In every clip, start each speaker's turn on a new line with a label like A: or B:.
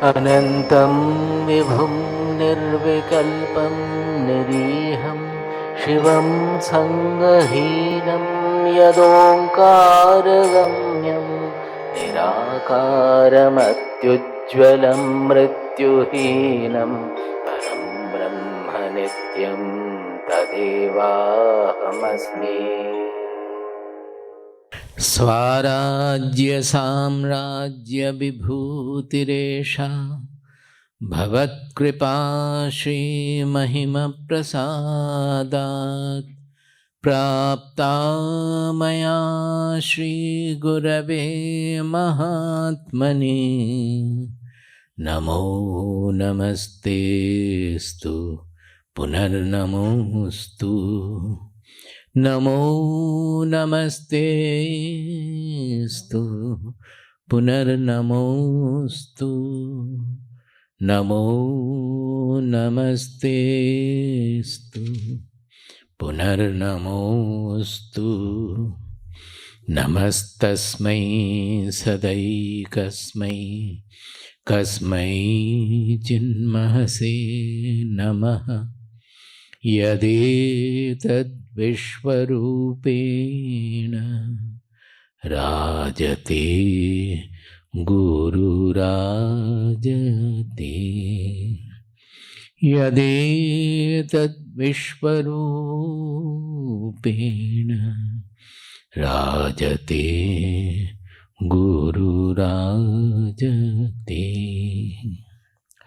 A: अनन्तं विभुं निर्विकल्पं निरीहं शिवं सङ्गहीनं यदोङ्कारगम्यं निराकारमत्युज्ज्वलं मृत्युहीनं परं ब्रह्म नित्यं तदेवाहमस्मि। स्वराज्य साम्राज्य विभूतिरेषा भवत्कृपा श्रीमहिम प्रसादात् प्राप्ता मया श्रीगुरवे महात्मने। नमो नमस्तेस्तु पुनर्नमोस्तु। नमो नमस्तेस्तु पुनर्नमोस्तु। नमो नमस्तेस्तु पुनर्नमोस्तु। नमस्तस्मै सदैकस्मै कस्मै चिन्महसे नमः। यदेतद्विश्वरूपेण राजते गुरुराजते। यदेतद्विश्वरूपेण राजते गुरुराजते।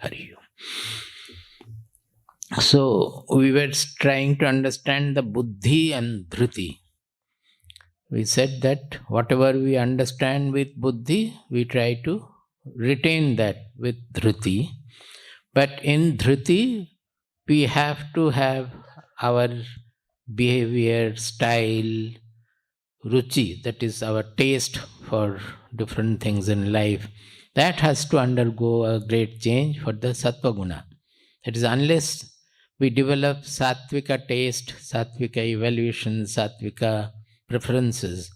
A: हरि ओम। So, we were trying to understand the buddhi and dhruti. We said that whatever we understand with buddhi, we try to retain that with dhruti. But in dhruti, we have to have our behavior, style, ruchi, that is our taste for different things in life. That has to undergo a great change for the sattva guna. That is, unless we develop Sattvika taste, Sattvika evaluation, Sattvika preferences,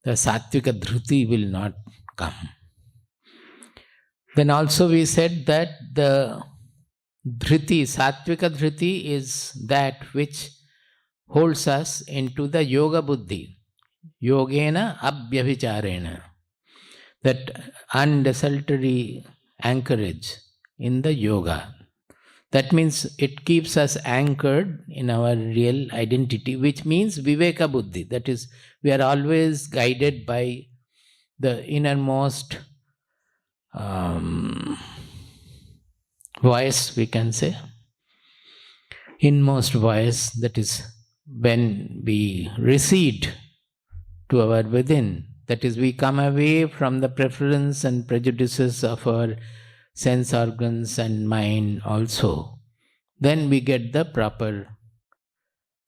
A: the Sattvika dhruti will not come. Then also we said that the dhruti, Sattvika dhruti, is that which holds us into the yoga buddhi, yogena abhyavicharena, that undesultory anchorage in the yoga. That means it keeps us anchored in our real identity, which means viveka buddhi. That is, we are always guided by the innermost voice, we can say. Inmost voice, that is, when we recede to our within, that is, we come away from the preference and prejudices of our sense organs and mind also, then we get the proper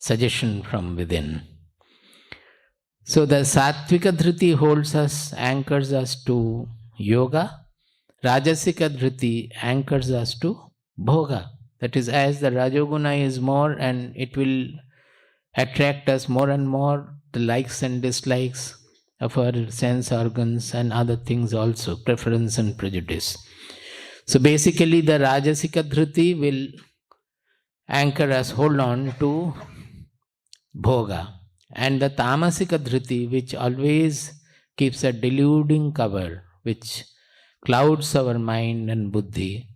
A: suggestion from within. So the Sattvika dhruti holds us, anchors us to yoga. Rajasika dhruti anchors us to bhoga. That is, as the rajoguna is more, and it will attract us more and more, the likes and dislikes of our sense organs and other things also, preference and prejudice. So basically the Rajasika dhruti will anchor us, hold on to bhoga. And the Tamasika dhruti, which always keeps a deluding cover, which clouds our mind and buddhi,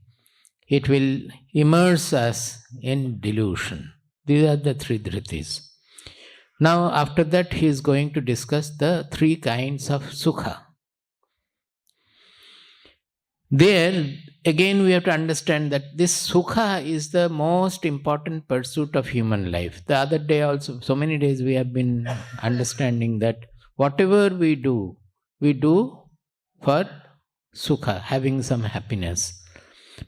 A: it will immerse us in delusion. These are the three dhrutis. Now after that he is going to discuss the three kinds of sukha. There, again we have to understand that this sukha is the most important pursuit of human life. The other day also, so many days we have been understanding that whatever we do for sukha, having some happiness.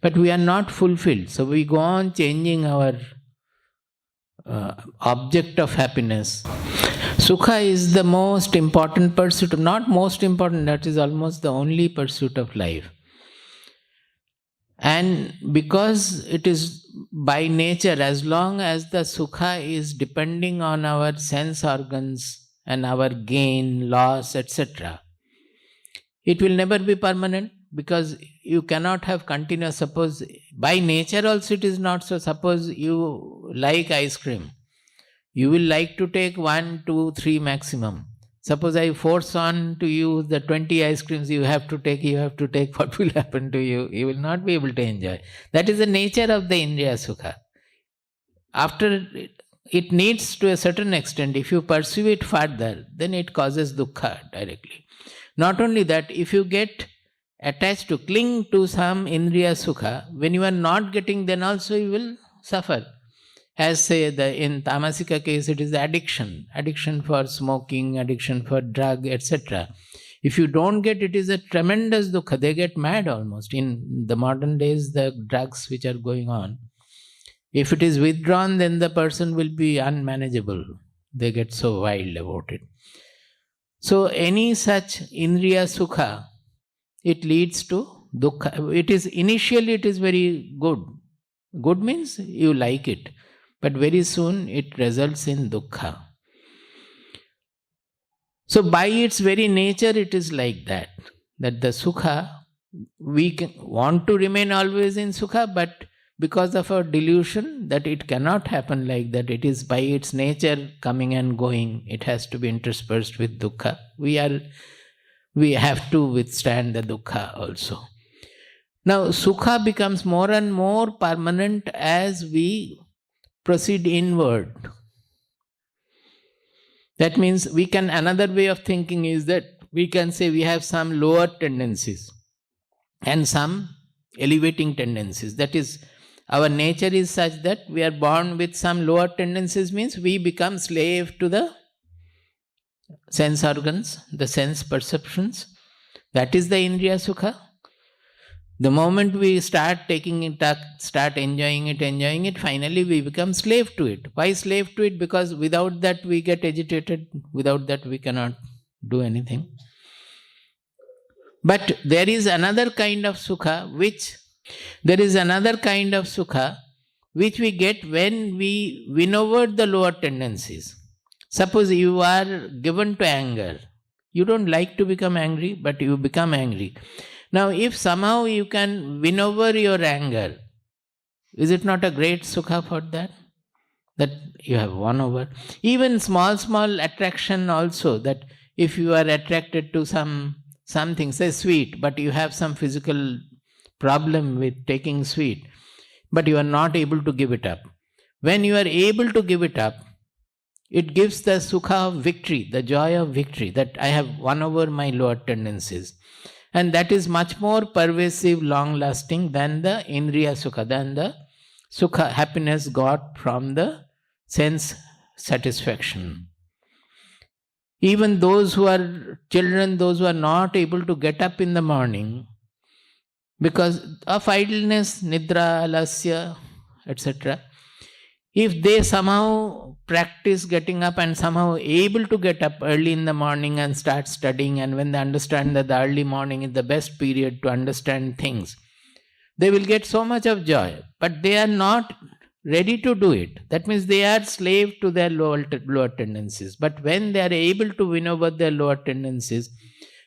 A: But we are not fulfilled. So we go on changing our object of happiness. Sukha is the most important pursuit, not most important, that is almost the only pursuit of life. And because it is by nature, as long as the sukha is depending on our sense organs and our gain, loss, etc., it will never be permanent, because you cannot have continuous. Suppose by nature also it is not so. Suppose you like ice cream, you will like to take 1, 2, 3 maximum. Suppose I force on to you the 20 ice creams you have to take, what will happen to you? You will not be able to enjoy. That is the nature of the Indriya Sukha. After it needs to a certain extent, if you pursue it further, then it causes dukkha directly. Not only that, if you get attached to, cling to some Indriya Sukha, when you are not getting, then also you will suffer. As say in tamasika case, it is addiction for smoking, addiction for drug, etc. If you don't get, it is a tremendous dukkha. They get mad almost. In the modern days, the drugs which are going on, if it is withdrawn, then the person will be unmanageable. They get so wild about it. So any such Indriya Sukha, it leads to dukkha. Initially it is very good. Good means you like it. But very soon it results in dukkha. So by its very nature it is like that. That the sukha, we want to remain always in sukha, but because of our delusion that it cannot happen like that, it is by its nature coming and going, it has to be interspersed with dukkha. We have to withstand the dukkha also. Now sukha becomes more and more permanent as we proceed inward. That means another way of thinking is that we can say we have some lower tendencies and some elevating tendencies. That is, our nature is such that we are born with some lower tendencies, means we become slave to the sense organs, the sense perceptions. That is the Indriya Sukha. The moment we start taking it up, start enjoying it, finally we become slave to it. Why slave to it? Because without that we get agitated, without that we cannot do anything. But there is another kind of sukha which we get when we win over the lower tendencies. Suppose you are given to anger. You don't like to become angry, but you become angry. Now, if somehow you can win over your anger, is it not a great sukha for that? That you have won over. Even small attraction also, that if you are attracted to something, say sweet, but you have some physical problem with taking sweet, but you are not able to give it up. When you are able to give it up, it gives the sukha of victory, the joy of victory, that I have won over my lower tendencies. And that is much more pervasive, long-lasting than the Indriya Sukha, than the Sukha, happiness got from the sense satisfaction. Even those who are children, those who are not able to get up in the morning because of idleness, nidra, alasya, etc., if they somehow practice getting up and somehow able to get up early in the morning and start studying, and when they understand that the early morning is the best period to understand things, they will get so much of joy. But they are not ready to do it. That means they are slave to their lower tendencies. But when they are able to win over their lower tendencies,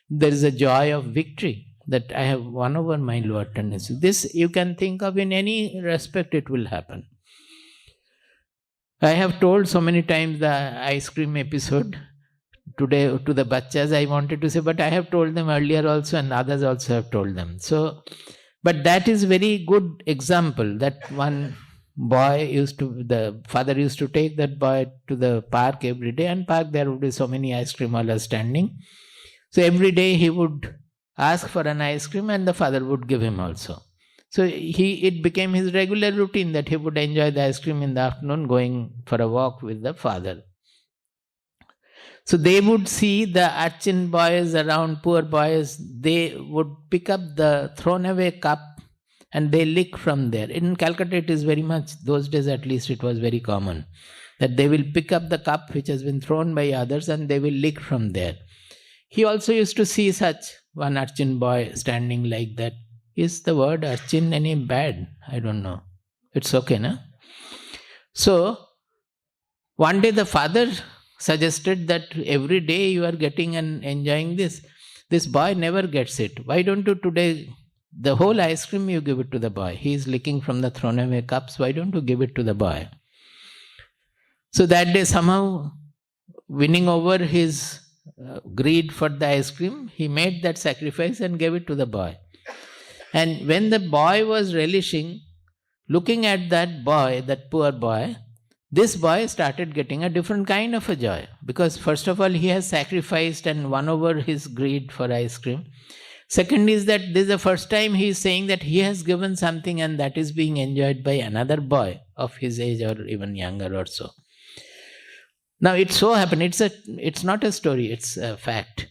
A: there is a joy of victory, that I have won over my lower tendencies. This you can think of in any respect, it will happen. I have told so many times the ice cream episode today to the bachas, I wanted to say, but I have told them earlier also, and others also have told them. So, but that is very good example, that one boy the father used to take that boy to the park every day, and park there would be so many ice cream wallahs standing. So every day he would ask for an ice cream and the father would give him also. So it became his regular routine that he would enjoy the ice cream in the afternoon, going for a walk with the father. So they would see the urchin boys around, poor boys, they would pick up the thrown away cup and they lick from there. In Calcutta it is very much, those days at least it was very common, that they will pick up the cup which has been thrown by others and they will lick from there. He also used to see such one urchin boy standing like that. Is the word urchin any bad? I don't know. It's okay, na? So, one day the father suggested that every day you are getting and enjoying this. This boy never gets it. Why don't you today The whole ice cream you give it to the boy. He is licking from the thrown away cups. Why don't you give it to the boy? So that day, somehow winning over his greed for the ice cream, he made that sacrifice and gave it to the boy. And when the boy was relishing, looking at that boy, that poor boy, this boy started getting a different kind of a joy. Because first of all, he has sacrificed and won over his greed for ice cream. Second is that this is the first time he is saying that he has given something and that is being enjoyed by another boy of his age or even younger or so. Now it so happened, it's not a story, it's a fact.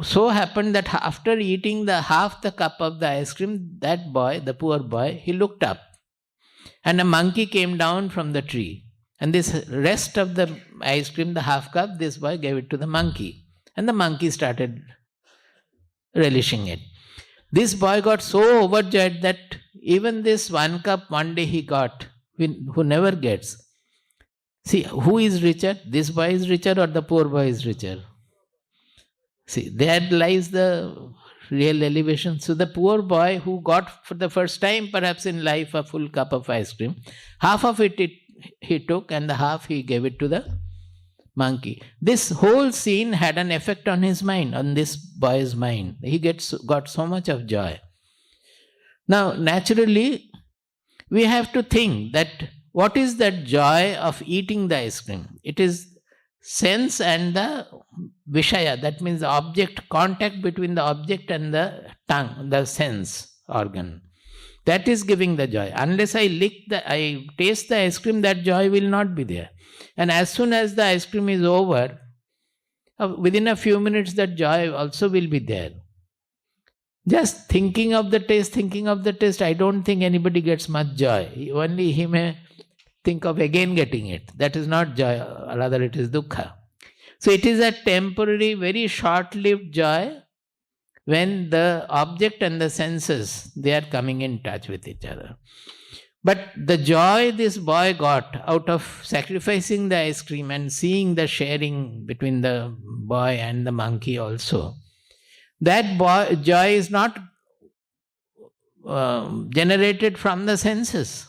A: So happened that after eating half the cup of the ice cream, that boy, the poor boy, he looked up. And a monkey came down from the tree. And this rest of the ice cream, the half cup, this boy gave it to the monkey. And the monkey started relishing it. This boy got so overjoyed that even this one cup one day he got, who never gets. See, who is richer? This boy is richer or the poor boy is richer? See, there lies the real elevation. So the poor boy who got for the first time perhaps in life a full cup of ice cream, half of it he took and the half he gave it to the monkey. This whole scene had an effect on his mind, on this boy's mind. He got so much of joy. Now, naturally, we have to think that what is that joy of eating the ice cream? It is sense and the vishaya, that means the object, contact between the object and the tongue, the sense organ. That is giving the joy. Unless I taste the ice cream, that joy will not be there. And as soon as the ice cream is over, within a few minutes that joy also will be there. Just thinking of the taste, I don't think anybody gets much joy. Only he may think of again getting it. That is not joy, rather it is duhkha. So it is a temporary, very short-lived joy when the object and the senses, they are coming in touch with each other. But the joy this boy got out of sacrificing the ice cream and seeing the sharing between the boy and the monkey also, that joy is not generated from the senses.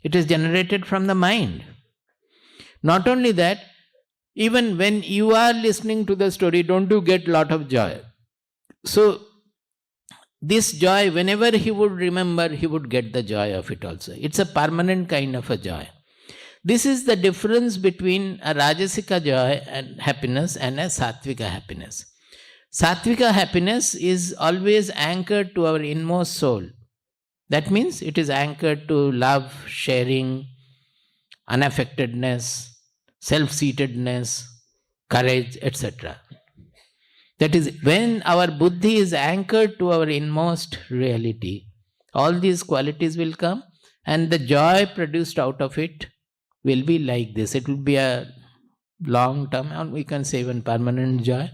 A: It is generated from the mind. Not only that, even when you are listening to the story, don't you get a lot of joy? So, this joy, whenever he would remember, he would get the joy of it also. It's a permanent kind of a joy. This is the difference between a rajasika joy and happiness and a sattvika happiness. Sattvika happiness is always anchored to our inmost soul. That means it is anchored to love, sharing, unaffectedness, self-seatedness, courage, etc. That is, when our buddhi is anchored to our inmost reality, all these qualities will come and the joy produced out of it will be like this. It will be a long-term, or we can say even permanent joy.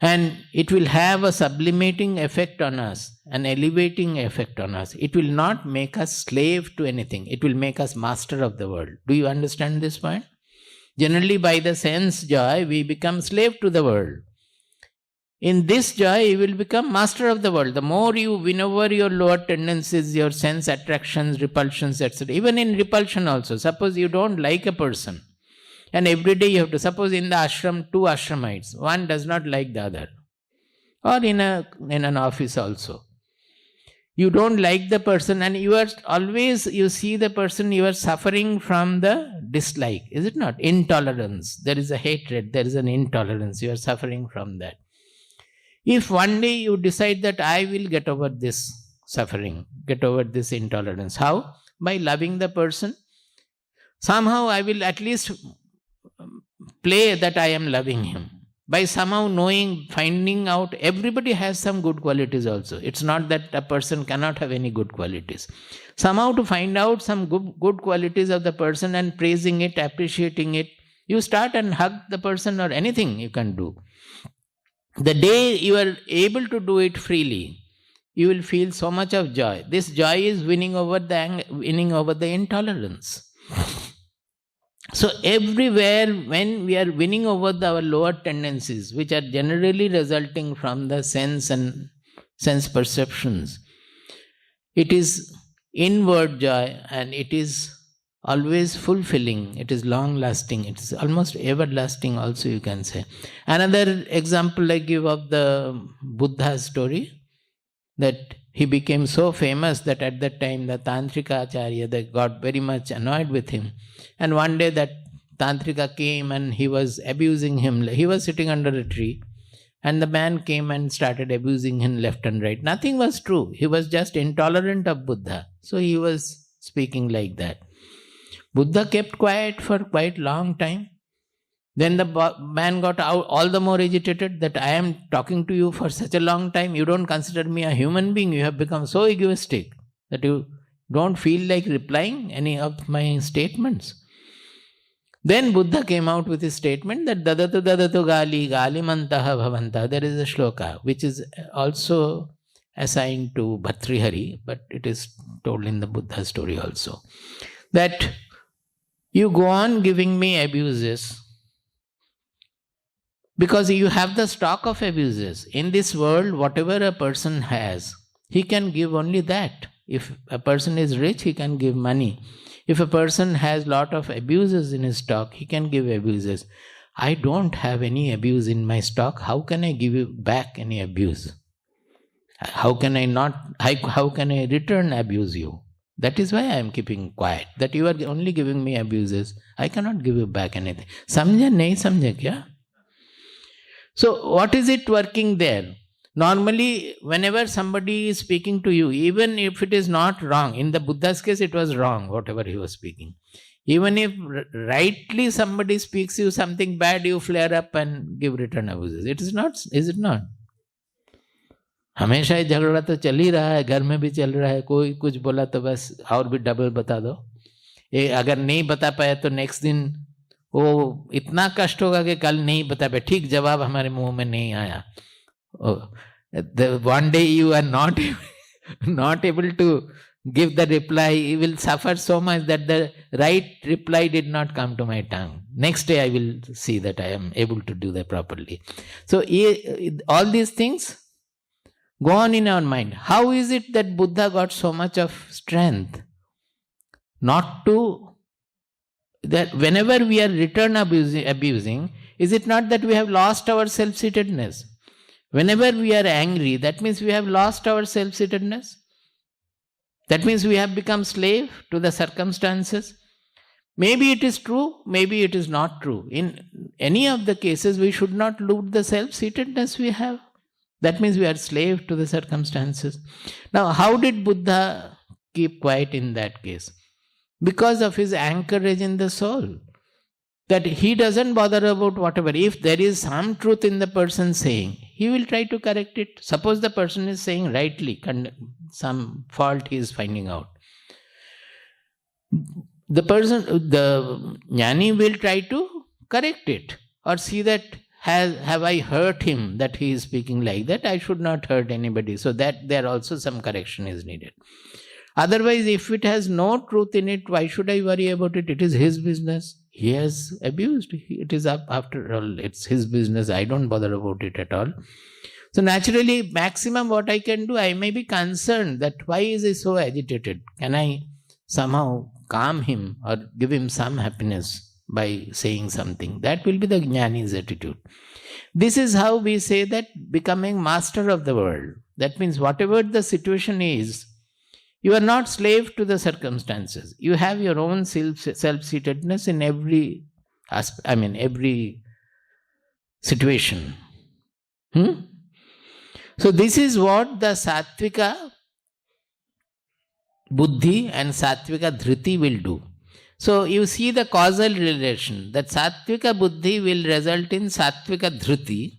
A: And it will have a sublimating effect on us, an elevating effect on us. It will not make us slave to anything. It will make us master of the world. Do you understand this point? Generally, by the sense joy, we become slave to the world. In this joy, you will become master of the world. The more you win over your lower tendencies, your sense attractions, repulsions, etc. Even in repulsion also, suppose you don't like a person, and every day you have to, suppose in the ashram, two ashramites, one does not like the other. Or in an office also. You don't like the person and you are always, you see the person, you are suffering from the dislike. Is it not? Intolerance. There is a hatred, there is an intolerance. You are suffering from that. If one day you decide that I will get over this suffering, get over this intolerance. How? By loving the person. Somehow I will at least play that I am loving him. By somehow knowing, finding out, everybody has some good qualities also. It's not that a person cannot have any good qualities. Somehow to find out some good qualities of the person and praising it, appreciating it, you start and hug the person or anything you can do. The day you are able to do it freely, you will feel so much of joy. This joy is winning over the intolerance. So everywhere when we are winning over our lower tendencies, which are generally resulting from the sense and sense perceptions. It is inward joy, and it is always fulfilling. It is long lasting. It is almost everlasting also, you can say. Another example I give of the Buddha story, that he became so famous that at that time the Tantrika Acharya, they got very much annoyed with him. And one day that Tantrika came and he was abusing him. He was sitting under a tree, and the man came and started abusing him left and right. Nothing was true. He was just intolerant of Buddha. So he was speaking like that. Buddha kept quiet for quite long time. Then the man got all the more agitated that I am talking to you for such a long time. You don't consider me a human being. You have become so egoistic that you don't feel like replying any of my statements. Then Buddha came out with his statement that dadatu dadatu gali gali mantaha bhavanta. There is a shloka which is also assigned to Bhartrihari, but it is told in the Buddha story also. That you go on giving me abuses because you have the stock of abuses. In this world, whatever a person has, he can give only that. If a person is rich, he can give money. If a person has lot of abuses in his stock, he can give abuses. I don't have any abuse in my stock. How can I give you back any abuse? How can I return abuse you? That is why I am keeping quiet. That you are only giving me abuses. I cannot give you back anything. Samjha nahi samjha kya? So what is it working there? Normally, whenever somebody is speaking to you, even if it is not wrong, in the Buddha's case it was wrong, whatever he was speaking. Even if rightly somebody speaks you something bad, you flare up and give return abuses. It is not, is it not? हमेशा ही झगड़ा तो चल ही रहा है, घर में भी चल रहा है. कोई कुछ बोला तो बस और भी डबल बता दो. ये अगर नहीं बता पाया तो नेक्स्ट दिन वो इतना कष्ट होगा कि कल नहीं बता पाया. ठीक जवाब हमारे मुंह में नहीं आया. One day you are not able to give the reply, you will suffer so much that the right reply did not come to my tongue. Next day I will see that I am able to do that properly. So all these things go on in our mind. How is it that Buddha got so much of strength? Not to, that whenever we are return abusing, is it not that we have lost our self-centeredness? Whenever we are angry, that means we have lost our self-centeredness. That means we have become slave to the circumstances. Maybe it is true, maybe it is not true. In any of the cases, we should not lose the self-centeredness we have. That means we are slave to the circumstances. Now, how did Buddha keep quiet in that case? Because of his anchorage in the soul. That he doesn't bother about whatever. If there is some truth in the person saying, he will try to correct it. Suppose the person is saying rightly, some fault he is finding out. The jnani will try to correct it or see that have I hurt him that he is speaking like that. I should not hurt anybody. So that there also some correction is needed. Otherwise, if it has no truth in it, why should I worry about it? It is his business. He has abused. It is up after all. It's his business. I don't bother about it at all. So naturally, maximum what I can do, I may be concerned that why is he so agitated? Can I somehow calm him or give him some happiness by saying something? That will be the jnani's attitude. This is how we say that becoming master of the world. That means whatever the situation is, you are not slave to the circumstances. You have your own self-centeredness in every every situation. So this is what the Sattvika buddhi and Sattvika dhriti will do. So you see the causal relation, that Sattvika buddhi will result in Sattvika dhriti,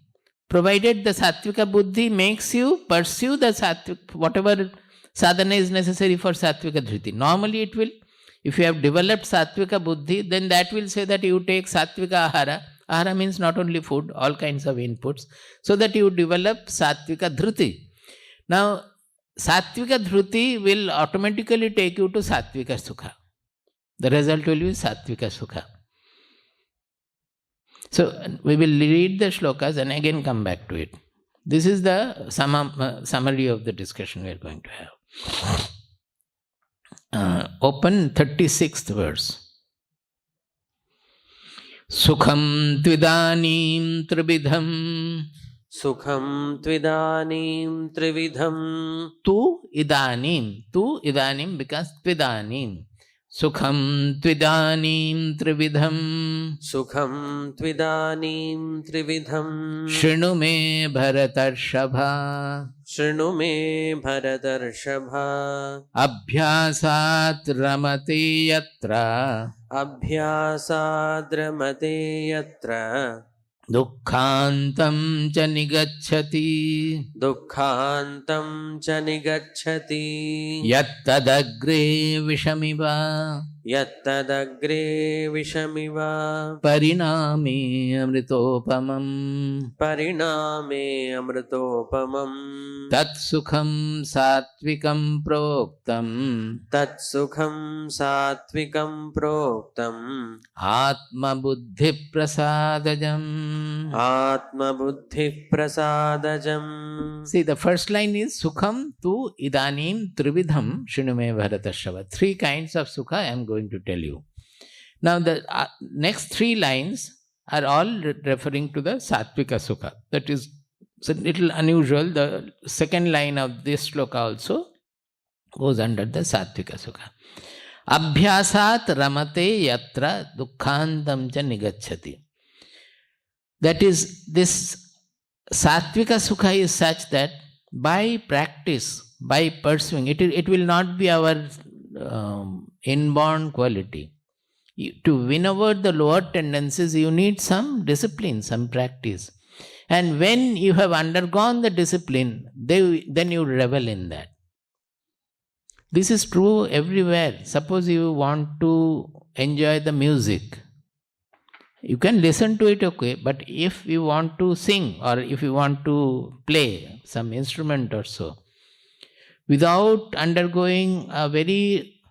A: provided the Sattvika buddhi makes you pursue the Sattvika, whatever sadhana is necessary for Sattvika dhriti. Normally it will, if you have developed Sattvika buddhi, then that will say that you take Sattvika ahara. Ahara means not only food, all kinds of inputs, so that you develop Sattvika dhriti. Now, Sattvika dhriti will automatically take you to Sattvika Sukha. The result will be Sattvika Sukha. So, we will read the shlokas and again come back to it. This is the summary of the discussion we are going to have. Open 36th verse. Sukham tvidanim tribidham.
B: Sukham tvidanim trividham.
A: Tu idanim because tvidanim. Sukham tvidanim trividham.
B: Sukham tvidanim trividham.
A: Shrinu me bharatarshabha.
B: Shrinu me bharatarshabha.
A: Abhyasat ramate yatra.
B: Abhyasadramate yatra.
A: Dukkhantam cha nigacchati.
B: Dukkhantam cha nigacchati.
A: Yattadagre vishamiva.
B: Yattadagre vishamiva.
A: Pariname amritopamam.
B: Pariname amritopamam.
A: Tat sukham sattvikam proktam.
B: Tat sukham sattvikam proktam.
A: Atma buddhi prasadajam.
B: Atma buddhi prasadajam.
A: See, the first line is Sukham tu idanim trividham shrinume bharatashava. 3 kinds of Sukha I am going to tell you. Now, the next 3 lines are all referring to the Sattvika Sukha. That is a little unusual. The second line of this sloka also goes under the Sattvika Sukha. Abhyasat ramate yatra dukkhantam cha nigacchati. That is, this Sattvika Sukha is such that by practice, by pursuing, it will not be our inborn quality. To win over the lower tendencies, you need some discipline, some practice. And when you have undergone the discipline, then you revel in that. This is true everywhere. Suppose you want to enjoy the music. You can listen to it, okay, but if you want to sing or if you want to play some instrument or so, without undergoing a very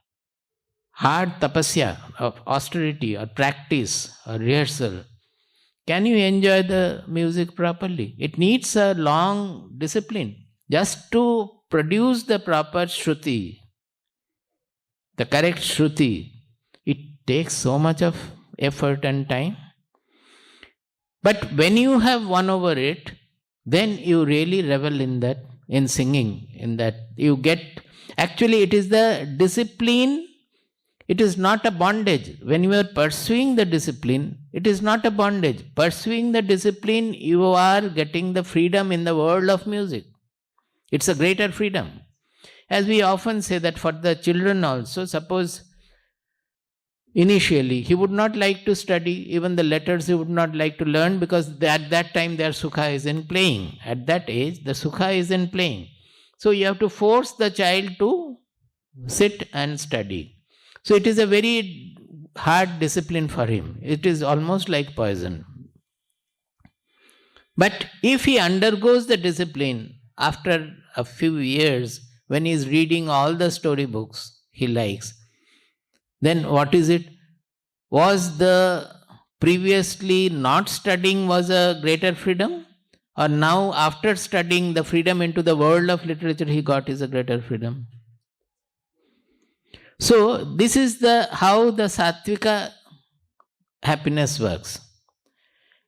A: hard tapasya of austerity or practice or rehearsal, can you enjoy the music properly? It needs a long discipline. Just to produce the proper shruti, the correct shruti, it takes so much of effort and time. But when you have won over it, then you really revel in that, in singing, in that you get, actually it is the discipline, it is not a bondage. When you are pursuing the discipline, it is not a bondage. Pursuing the discipline, you are getting the freedom in the world of music. It's a greater freedom. As we often say that for the children also, suppose initially he would not like to study, even the letters he would not like to learn, because at that time their Sukha is in playing. At that age, the Sukha is in playing. So you have to force the child to sit and study. So it is a very hard discipline for him. It is almost like poison. But if he undergoes the discipline after a few years, when he is reading all the storybooks he likes, then what is it? Was the previously not studying was a greater freedom? Or now after studying, the freedom into the world of literature he got is a greater freedom? So this is how the Sattvika happiness works.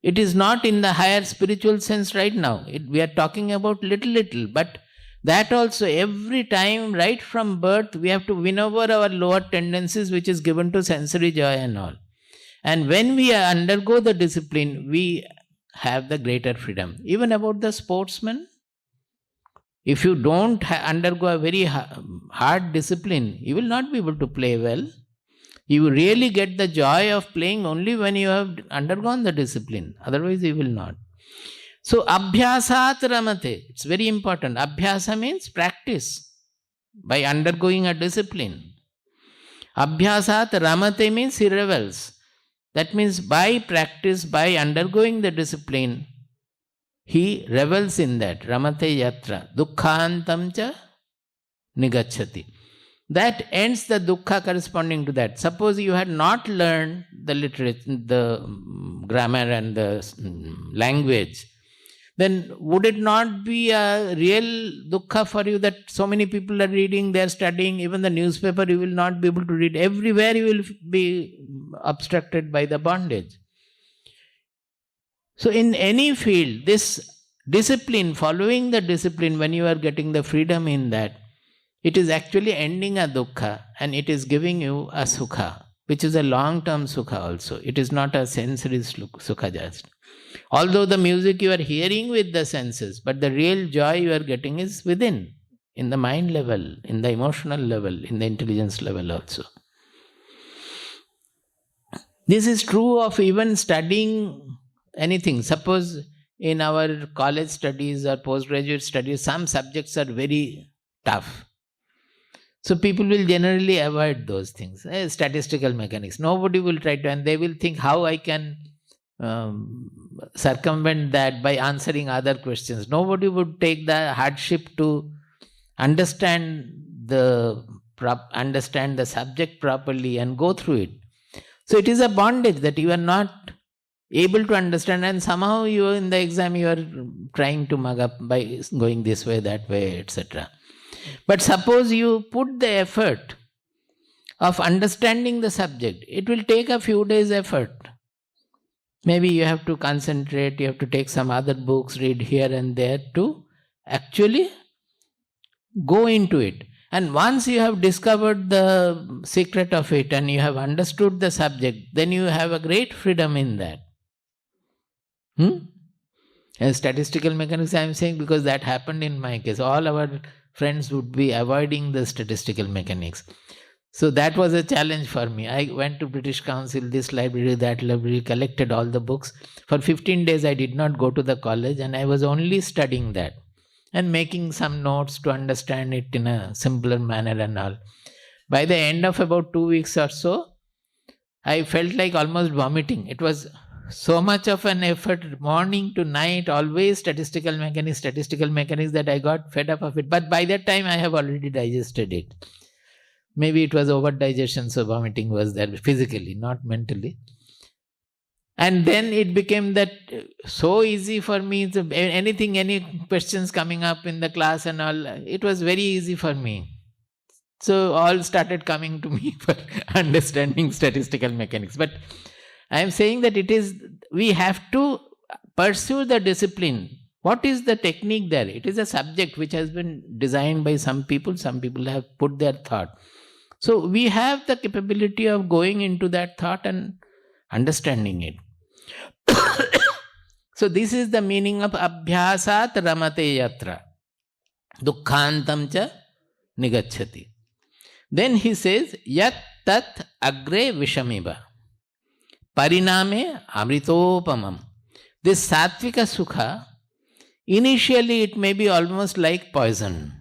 A: It is not in the higher spiritual sense right now. We are talking about little, but that also every time, right from birth, we have to win over our lower tendencies, which is given to sensory joy and all. And when we undergo the discipline, we have the greater freedom. Even about the sportsman, if you don't undergo a very hard discipline, you will not be able to play well. You will really get the joy of playing only when you have undergone the discipline. Otherwise, you will not. So, abhyasat ramate, it's very important. Abhyasa means practice by undergoing a discipline. Abhyasat ramate means he revels. That means by practice, by undergoing the discipline, he revels in that. Ramate yatra. Dukkhantam cha nigacchati. That ends the dukkha corresponding to that. Suppose you had not learned the literature, the grammar and the language. then would it not be a real dukkha for you that so many people are reading, they are studying, even the newspaper you will not be able to read. Everywhere you will be obstructed by the bondage. So in any field, this discipline, following the discipline, when you are getting the freedom in that, it is actually ending a dukkha and it is giving you a sukha, which is a long-term sukha also. It is not a sensory sukha just. Although the music you are hearing with the senses, but the real joy you are getting is within, in the mind level, in the emotional level, in the intelligence level also. This is true of even studying anything. Suppose in our college studies or postgraduate studies, some subjects are very tough. So people will generally avoid those things. Statistical mechanics. Nobody will try to, and they will think how I can circumvent that by answering other questions. Nobody would take the hardship to understand the subject properly and go through it. So it is a bondage that you are not able to understand, and somehow you in the exam you are trying to mug up by going this way, that way, etc. But suppose you put the effort of understanding the subject, it will take a few days effort. Maybe you have to concentrate, you have to take some other books, read here and there to actually go into it. And once you have discovered the secret of it and you have understood the subject, then you have a great freedom in that. And statistical mechanics I am saying because that happened in my case. All our friends would be avoiding the statistical mechanics. So that was a challenge for me. I went to British Council, this library, that library, collected all the books. For 15 days I did not go to the college and I was only studying that and making some notes to understand it in a simpler manner and all. By the end of about 2 weeks or so, I felt like almost vomiting. It was so much of an effort, morning to night, always statistical mechanics, that I got fed up of it. But by that time I have already digested it. Maybe it was over digestion, so vomiting was there physically, not mentally. And then it became that so easy for me, so anything, any questions coming up in the class and all, it was very easy for me. So all started coming to me for understanding statistical mechanics. But I am saying that we have to pursue the discipline. What is the technique there? It is a subject which has been designed by some people have put their thought. So we have the capability of going into that thought and understanding it. So this is the meaning of abhyasat ramate yatra. Dukkhantam cha nigacchati. Then he says, yat tat agre vishamiva. Pariname amritopamam. This Sattvika Sukha, initially it may be almost like poison.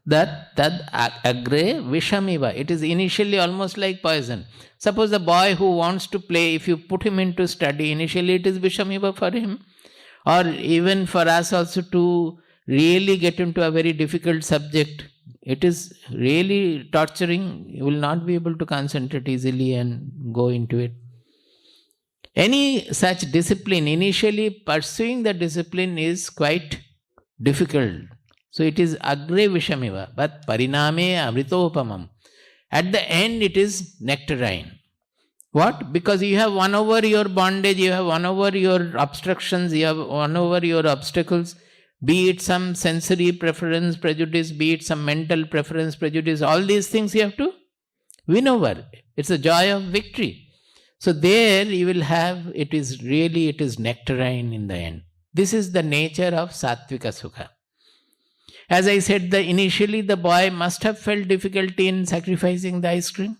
A: That agre vishamiva. It is initially almost like poison. Suppose a boy who wants to play, if you put him into study, initially it is vishamiva for him. Or even for us also to really get into a very difficult subject, it is really torturing. You will not be able to concentrate easily and go into it. Any such discipline, initially pursuing the discipline is quite difficult. So it is agre vishamiva, but pariname amritopamam. At the end it is nectarine. What? Because you have won over your bondage, you have won over your obstructions, you have won over your obstacles, be it some sensory preference, prejudice, be it some mental preference, prejudice, all these things you have to win over. It's a joy of victory. So there you will have, it is nectarine in the end. This is the nature of Sattvika Sukha. As I said, initially the boy must have felt difficulty in sacrificing the ice cream.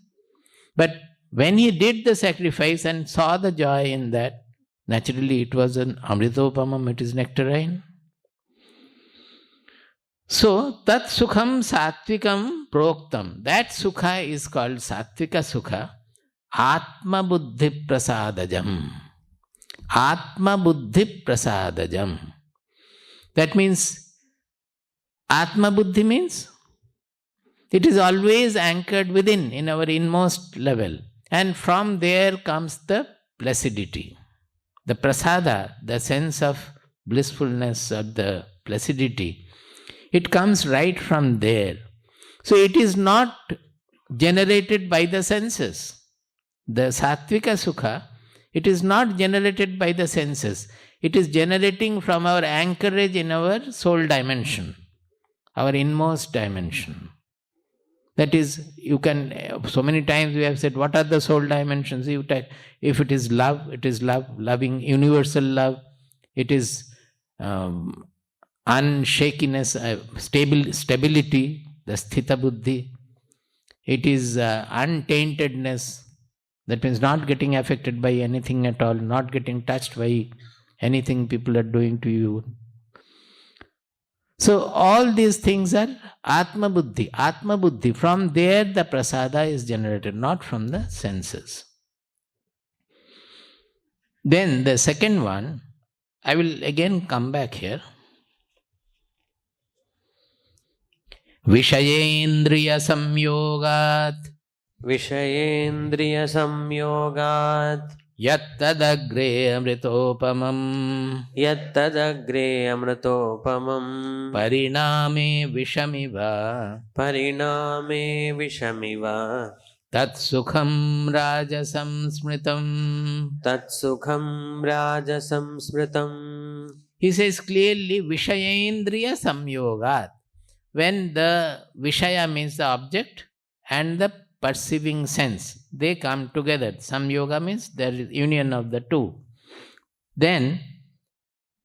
A: But when he did the sacrifice and saw the joy in that, naturally it was an amritopamam, it is nectarine. So, tat sukham sattvikam proktam. That sukha is called Sattvika Sukha. Atma buddhi prasadajam. Atma buddhi prasadajam. That means, Atma buddhi means it is always anchored within, in our inmost level. And from there comes the placidity, the prasada, the sense of blissfulness or the placidity, it comes right from there. So it is not generated by the senses. The Sattvika Sukha, it is not generated by the senses. It is generating from our anchorage in our soul dimension, our innermost dimension. That is, you can, so many times we have said, what are the soul dimensions? If it is love, it is love, loving, universal love. It is unshakiness, stability, the sthita buddhi. It is untaintedness. That means not getting affected by anything at all, not getting touched by anything people are doing to you. So all these things are Atma buddhi. Atma buddhi. From there the prasada is generated, not from the senses. Then the second one, I will again come back here. Vishayendriya samyogat.
B: Vishayendriya samyogat.
A: Yattadagre amritopamam.
B: Yattadagre amritopamam.
A: Pariname vishamiva.
B: Pariname vishamiva.
A: Tat sukham rajasam smritam.
B: Tat sukham rajasam smritam.
A: He says clearly, Vishayendriya samyogat. When the Vishaya means the object and the perceiving sense, they come together. Samyoga means there is union of the two. Then,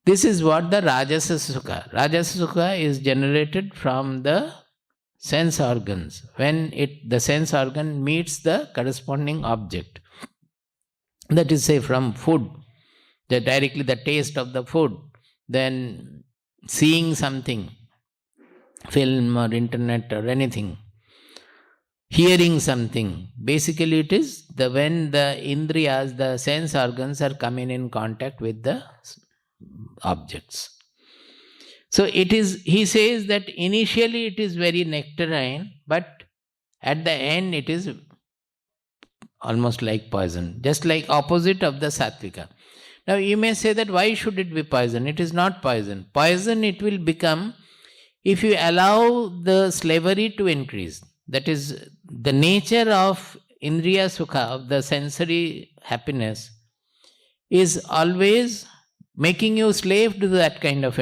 A: this is what the rajasa sukha. Rajasa sukha is generated from the sense organs. When the sense organ meets the corresponding object. That is, say, from food, directly the taste of the food, then seeing something, film or internet or anything, hearing something. Basically it is when the indriyas, the sense organs are coming in contact with the objects. So it is, he says that initially it is very nectarine, but at the end it is almost like poison, just like opposite of the Sattvika. Now you may say that why should it be poison? It is not poison. Poison it will become if you allow the slavery to increase. That is, the nature of indriya sukha, of the sensory happiness, is always making you slave to that kind of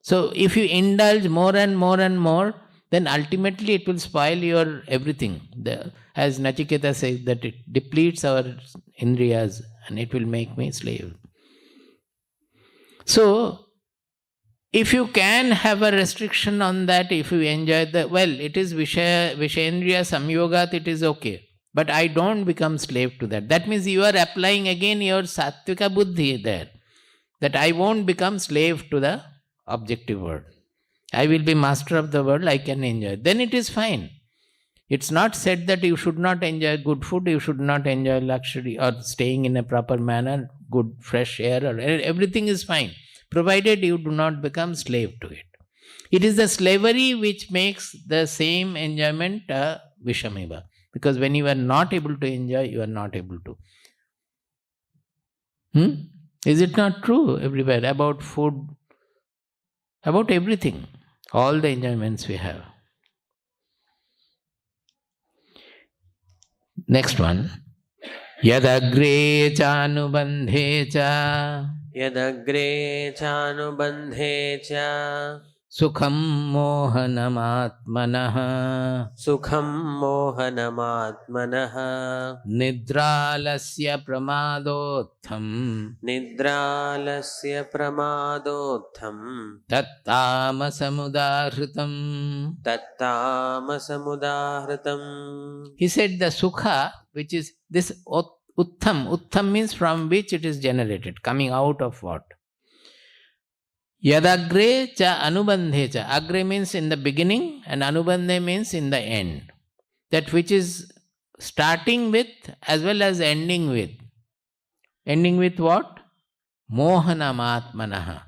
A: So if you indulge more and more and more, then ultimately it will spoil your everything. As Nachiketa says, that it depletes our indriyas and it will make me slave. So, if you can have a restriction on that, if you enjoy it is Vishayendriya samyogat, it is okay. But I don't become slave to that. That means you are applying again your Sattvika buddhi there. That I won't become slave to the objective world. I will be master of the world, I can enjoy. Then it is fine. It's not said that you should not enjoy good food, you should not enjoy luxury or staying in a proper manner, good fresh air, or everything is fine, provided you do not become slave to it. It is the slavery which makes the same enjoyment a vishamiva. Because when you are not able to enjoy, you are not able to. Is it not true everywhere? About food, about everything, all the enjoyments we have. Next one. Yadagre chanubandhe cha.
B: Yadagre chanubandhe cha.
A: Sukham mohanam
B: Sukham mohanam
A: Nidralasya pramadotham.
B: Nidralasya pramadotham.
A: Tattamasamudahritam.
B: Tattamasamudahritam.
A: He said the sukha, which is this uttam. Uttam means from which it is generated, coming out of what? Yadagre cha anubandhe cha. Agre means in the beginning and anubandhe means in the end. That which is starting with as well as ending with. Ending with what? Mohanam atmanaha.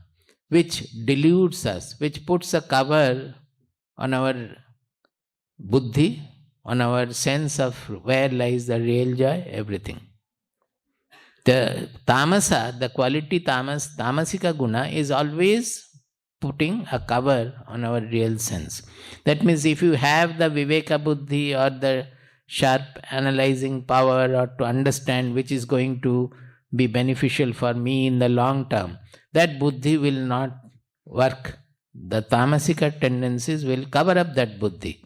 A: Which deludes us, which puts a cover on our buddhi, on our sense of where lies the real joy, everything. The tamasa, the quality tamasika guna is always putting a cover on our real sense. That means if you have the viveka buddhi or the sharp analyzing power or to understand which is going to be beneficial for me in the long term, that buddhi will not work. The tamasika tendencies will cover up that buddhi.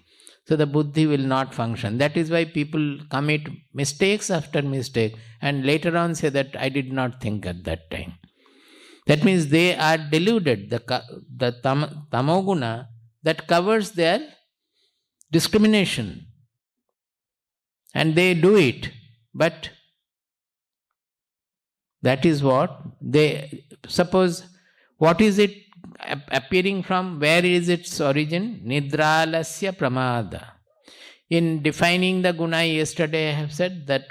A: So the buddhi will not function. That is why people commit mistakes after mistake and later on say that I did not think at that time. That means they are deluded. The tamoguna that covers their discrimination. And they do it. But that is what they suppose. What is it appearing from? Where is its origin? Nidralasya pramada. In defining the guna yesterday I have said that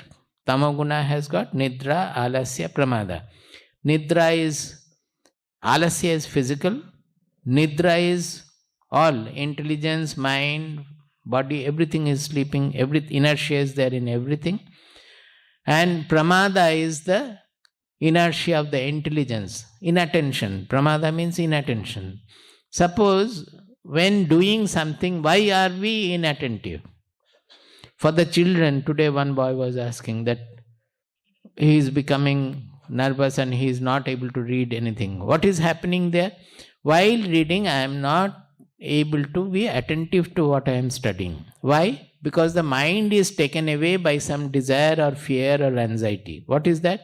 A: tamoguna has got nidra, alasya, pramada. Nidra is, alasya is physical. Nidra is all, intelligence, mind, body, everything is sleeping, inertia is there in everything. And pramada is the inertia of the intelligence, inattention. Pramada means inattention. Suppose when doing something, why are we inattentive? For the children, today one boy was asking that he is becoming nervous and he is not able to read anything. What is happening there? While reading, I am not able to be attentive to what I am studying. Why? Because the mind is taken away by some desire or fear or anxiety. What is that?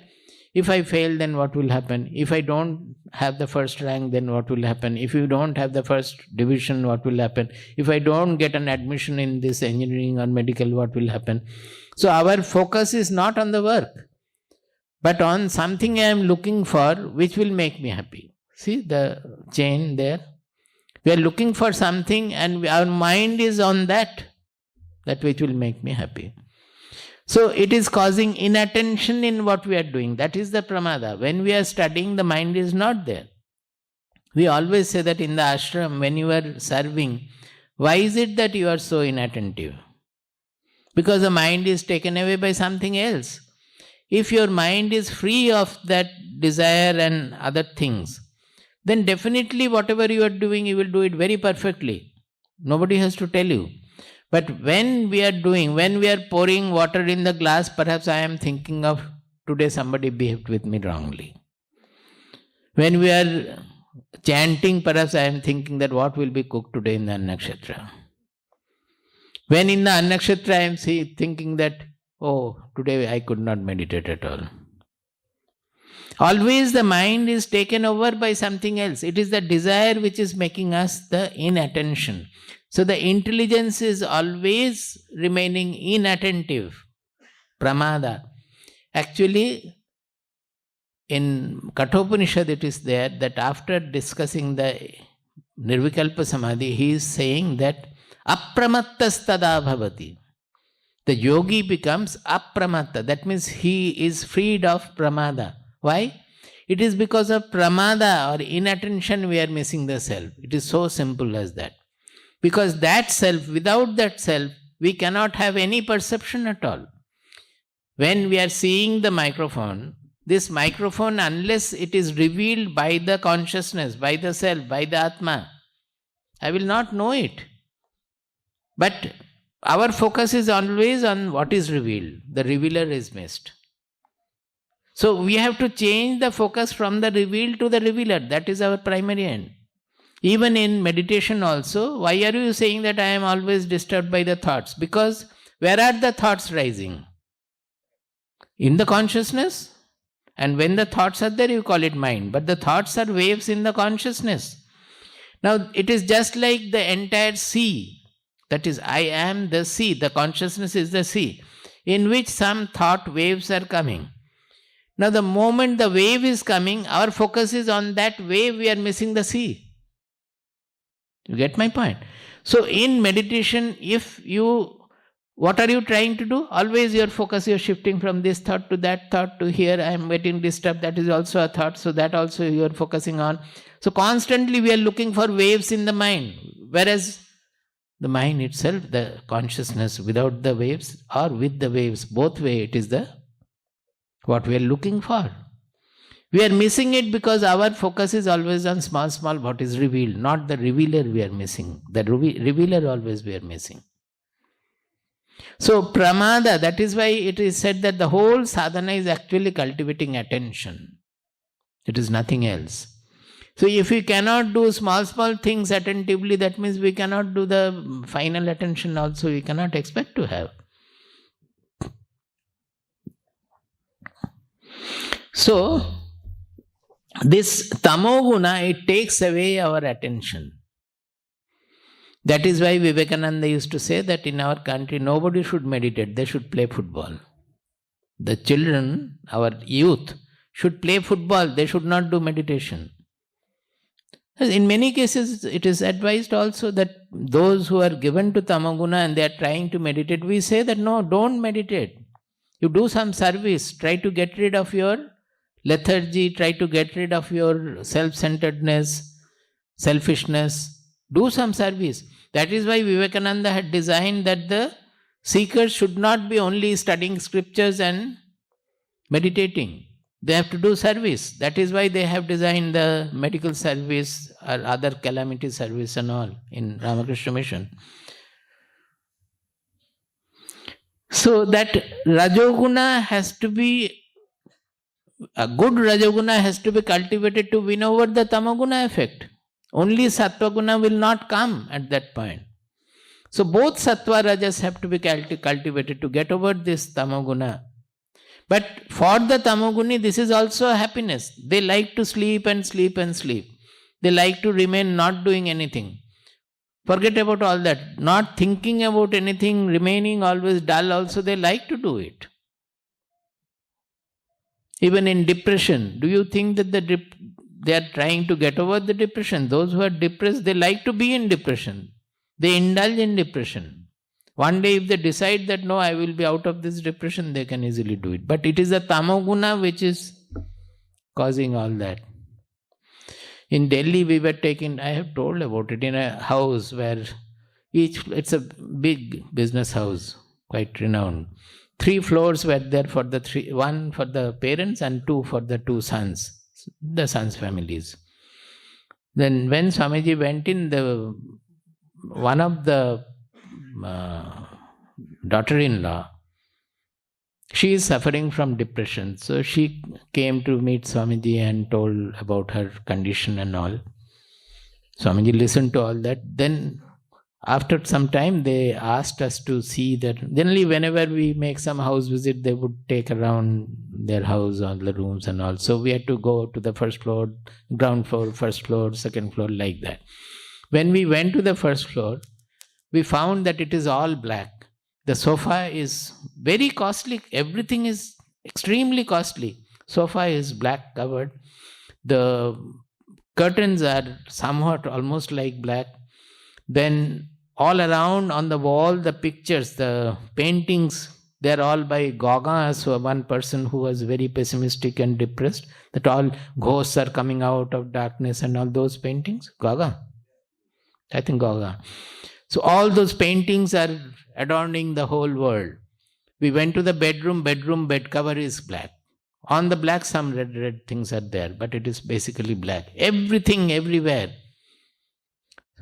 A: If I fail, then what will happen? If I don't have the first rank, then what will happen? If you don't have the first division, what will happen? If I don't get an admission in this engineering or medical, what will happen? So our focus is not on the work, but on something I am looking for which will make me happy. See the chain there? We are looking for something and our mind is on that which will make me happy. So it is causing inattention in what we are doing. That is the pramada. When we are studying, the mind is not there. We always say that in the ashram, when you are serving, why is it that you are so inattentive? Because the mind is taken away by something else. If your mind is free of that desire and other things, then definitely whatever you are doing, you will do it very perfectly. Nobody has to tell you. But when we are pouring water in the glass, perhaps I am thinking of today somebody behaved with me wrongly. When we are chanting, perhaps I am thinking that what will be cooked today in the annakshatra. When in the annakshatra I am thinking that, oh, today I could not meditate at all. Always the mind is taken over by something else. It is the desire which is making us the inattention. So the intelligence is always remaining inattentive. Pramada. Actually, in Kathopanishad it is there that after discussing the Nirvikalpa Samadhi, he is saying that apramattastada bhavati. The yogi becomes apramatta. That means he is freed of pramada. Why? It is because of pramada or inattention we are missing the self. It is so simple as that. Because that self, without that self, we cannot have any perception at all. When we are seeing the microphone, this microphone, unless it is revealed by the consciousness, by the self, by the Atma, I will not know it. But our focus is always on what is revealed. The revealer is missed. So we have to change the focus from the revealed to the revealer. That is our primary end. Even in meditation also, why are you saying that I am always disturbed by the thoughts? Because where are the thoughts rising? In the consciousness. And when the thoughts are there, you call it mind. But the thoughts are waves in the consciousness. Now, it is just like the entire sea. That is, I am the sea. The consciousness is the sea, in which some thought waves are coming. Now, the moment the wave is coming, our focus is on that wave, we are missing the sea. You get my point? So, in meditation, what are you trying to do? Always your focus, you are shifting from this thought to that thought to here, I am getting disturbed, that is also a thought, so that also you are focusing on. So, constantly we are looking for waves in the mind, whereas the mind itself, the consciousness without the waves or with the waves, both way it is the what we are looking for. We are missing it because our focus is always on small, what is revealed, not the revealer we are missing. The revealer always we are missing. So pramada, that is why it is said that the whole sadhana is actually cultivating attention. It is nothing else. So if we cannot do small things attentively, that means we cannot do the final attention also, we cannot expect to have. So this tamoguna, it takes away our attention. That is why Vivekananda used to say that in our country nobody should meditate, they should play football. The children, our youth, should play football, they should not do meditation. In many cases it is advised also that those who are given to tamoguna and they are trying to meditate, we say that no, don't meditate. You do some service, try to get rid of your lethargy, try to get rid of your self-centeredness, selfishness. Do some service. That is why Vivekananda had designed that the seekers should not be only studying scriptures and meditating. They have to do service. That is why they have designed the medical service or other calamity service and all in Ramakrishna Mission. So that Rajoguna has to be, a good Rajoguna has to be cultivated to win over the Tamoguna effect. Only Sattvaguna will not come at that point. So both Sattva Rajas have to be cultivated to get over this Tamoguna. But for the Tamoguni, this is also a happiness. They like to sleep and sleep and sleep. They like to remain not doing anything. Forget about all that. Not thinking about anything, remaining always dull also, they like to do it. Even in depression, do you think that they are trying to get over the depression? Those who are depressed, they like to be in depression. They indulge in depression. One day if they decide that no, I will be out of this depression, they can easily do it. But it is the tamoguna which is causing all that. In Delhi we were taken, I have told about it, in a house where it's a big business house, quite renowned. 3 floors were there for one for the parents and 2 for the 2 sons, the sons' families. Then when Swamiji went in, one of the daughter-in-law, she is suffering from depression. So she came to meet Swamiji and told about her condition and all. Swamiji listened to all that. Then after some time they asked us to see that. Generally whenever we make some house visit, they would take around their house, all the rooms and all. So we had to go to the first floor, ground floor, first floor, second floor, like that. When we went to the first floor, we found that it is all black. The sofa is very costly. Everything is extremely costly. Sofa is black covered. The curtains are somewhat almost like black. Then all around on the wall, the pictures, the paintings, they are all by Gauguin, so one person who was very pessimistic and depressed, that all ghosts are coming out of darkness and all those paintings. Gauguin. I think Gauguin. So all those paintings are adorning the whole world. We went to the bedroom bed cover is black. On the black some red things are there, but it is basically black. Everything, everywhere.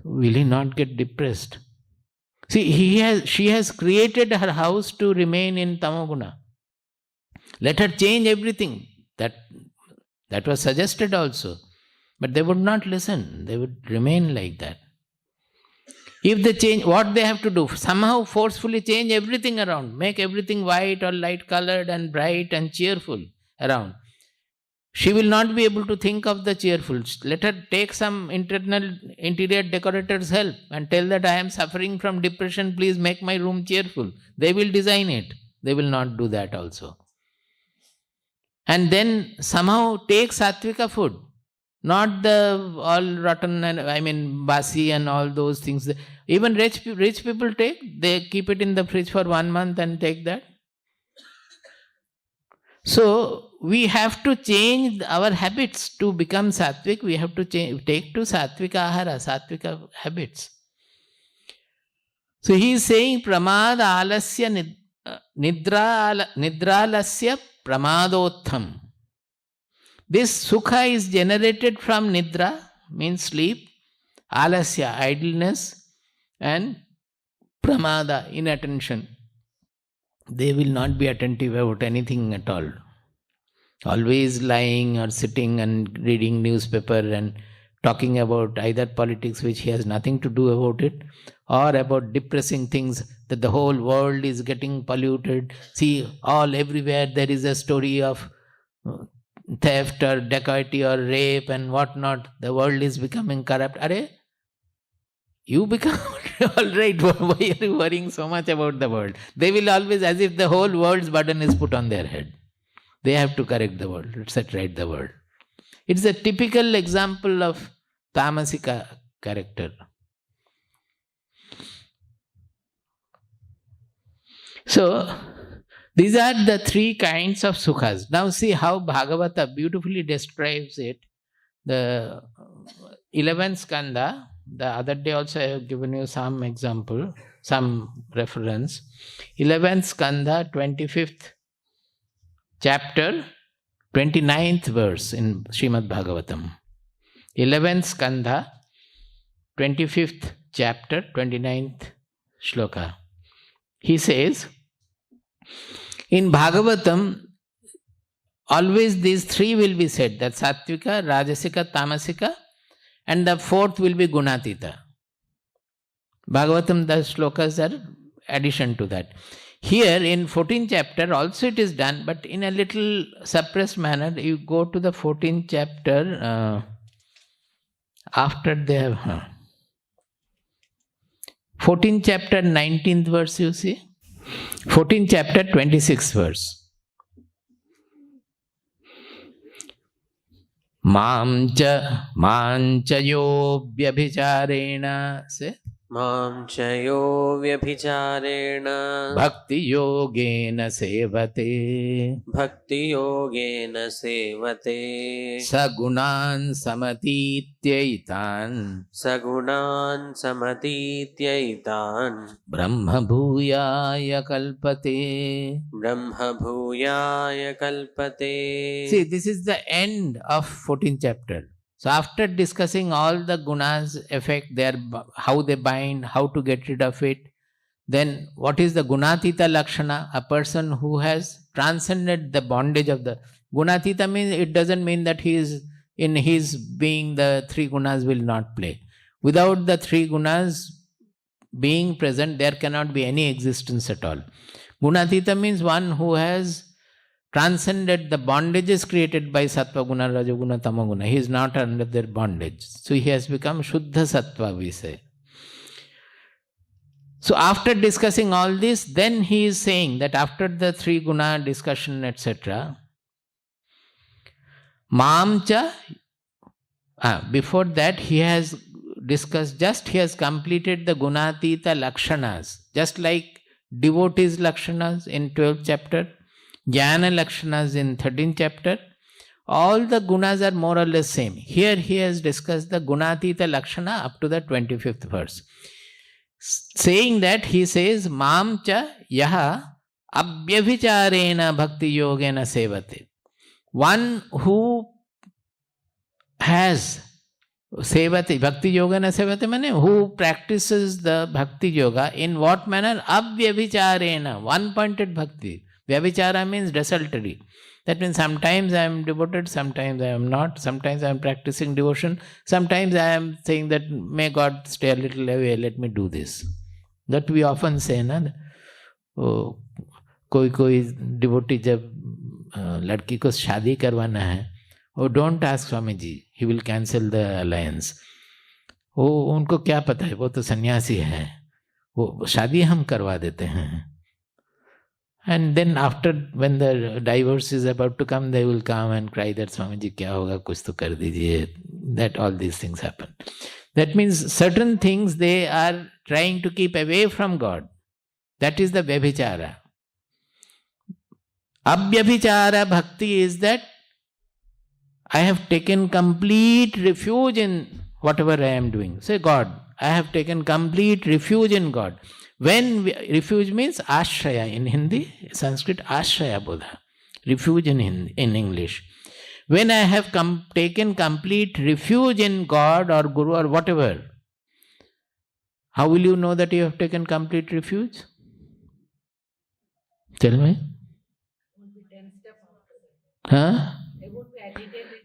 A: Will he not get depressed? See, she has created her house to remain in Tamoguna. Let her change everything. That was suggested also. But they would not listen. They would remain like that. If they change, what they have to do? Somehow forcefully change everything around. Make everything white or light colored and bright and cheerful around. She will not be able to think of the cheerful. Let her take some interior decorator's help and tell that I am suffering from depression, please make my room cheerful. They will design it. They will not do that also. And then somehow take Sattvika food. Not the all rotten and basi and all those things. Even rich people take, they keep it in the fridge for 1 month and take that. So we have to change our habits to become sattvic. We have to take to sattvika ahara, sattvika habits. So he is saying pramada alasya nidralasya pramadotham. This sukha is generated from nidra, means sleep, alasya, idleness, and pramada, inattention. They will not be attentive about anything at all. Always lying or sitting and reading newspaper and talking about either politics which he has nothing to do about it, or about depressing things that the whole world is getting polluted. See, everywhere there is a story of theft or dacoity or rape and whatnot. The world is becoming corrupt. Are you become alright. Why are you worrying so much about the world? They will always, as if the whole world's burden is put on their head. They have to correct the world, set right the world. It's a typical example of tamasika character. So, these are the three kinds of sukhas. Now see how Bhagavata beautifully describes it. The 11th skandha, the other day also I have given you some example, some reference. 11th skandha, 25th chapter, 29th verse in Srimad Bhagavatam. 11th skandha, 25th chapter, 29th shloka. He says, in Bhagavatam, always these three will be said, that Sattvika, Rajasika, Tamasika, and the fourth will be Gunatita. Bhagavatam, the shlokas are addition to that. Here in 14th chapter also it is done, but in a little suppressed manner. You go to the 14th chapter, after they have... 14th chapter, 19th verse you see. 14th chapter, 26th verse. Mamcha yo vyabhicharena. Say.
B: Mam chayo vyabhicharena
A: Bhakti yogena sevate.
B: bhakti yogena sevate
A: Sagunan samatityaitan.
B: sagunan samatityaitan
A: Brahma bhuyaya kalpate.
B: brahma bhuyaya kalpate.
A: See, this is the end of 14th chapter. So after discussing all the gunas effect, how they bind, how to get rid of it, then what is the gunatita lakshana? A person who has transcended the bondage of the... Gunatita means, it doesn't mean that he is in his being the three gunas will not play. Without the three gunas being present, there cannot be any existence at all. Gunatita means one who has transcended the bondages created by sattva guna, rajoguna, tamaguna. He is not under their bondage. So he has become shuddha sattva, we say. So after discussing all this, then he is saying that after the three guna discussion, etc., mamcha, before that he has discussed, he has completed the gunatita lakshanas, just like devotees lakshanas in 12th chapter, jnana lakshanas in 13th chapter. All the gunas are more or less same. Here he has discussed the gunatita lakshana up to the 25th verse. Saying that, he says, mamcha yaha abhyavicharena bhakti yogena sevate. One who has sevate, bhakti yogena sevate means who practices the bhakti yoga in what manner? Abhyavicharena, one-pointed bhakti. Vyabhichara means desultory. That means sometimes I am devoted, sometimes I am not, sometimes I am practicing devotion, sometimes I am saying that may God stay a little away, let me do this. That we often say, na? Oh, कोई devotee जब लड़की को शादी करवाना है, oh don't ask Swamiji, he will cancel the alliance. Oh, उनको क्या पता है, वो तो सन्यासी है, वो शादी हम करवा देते हैं. And then after, when the divorce is about to come, they will come and cry that Swamiji, kya hoga, kuch to kar dijiye. That all these things happen. That means certain things they are trying to keep away from God. That is the vyabhichara. Abhyabhichara bhakti is that I have taken complete refuge in whatever I am doing. Say God, I have taken complete refuge in God. Refuge means ashraya in Hindi, Sanskrit ashraya bodha. Refuge in English. When I have taken complete refuge in God or Guru or whatever, how will you know that you have taken complete refuge? Tell me. Huh?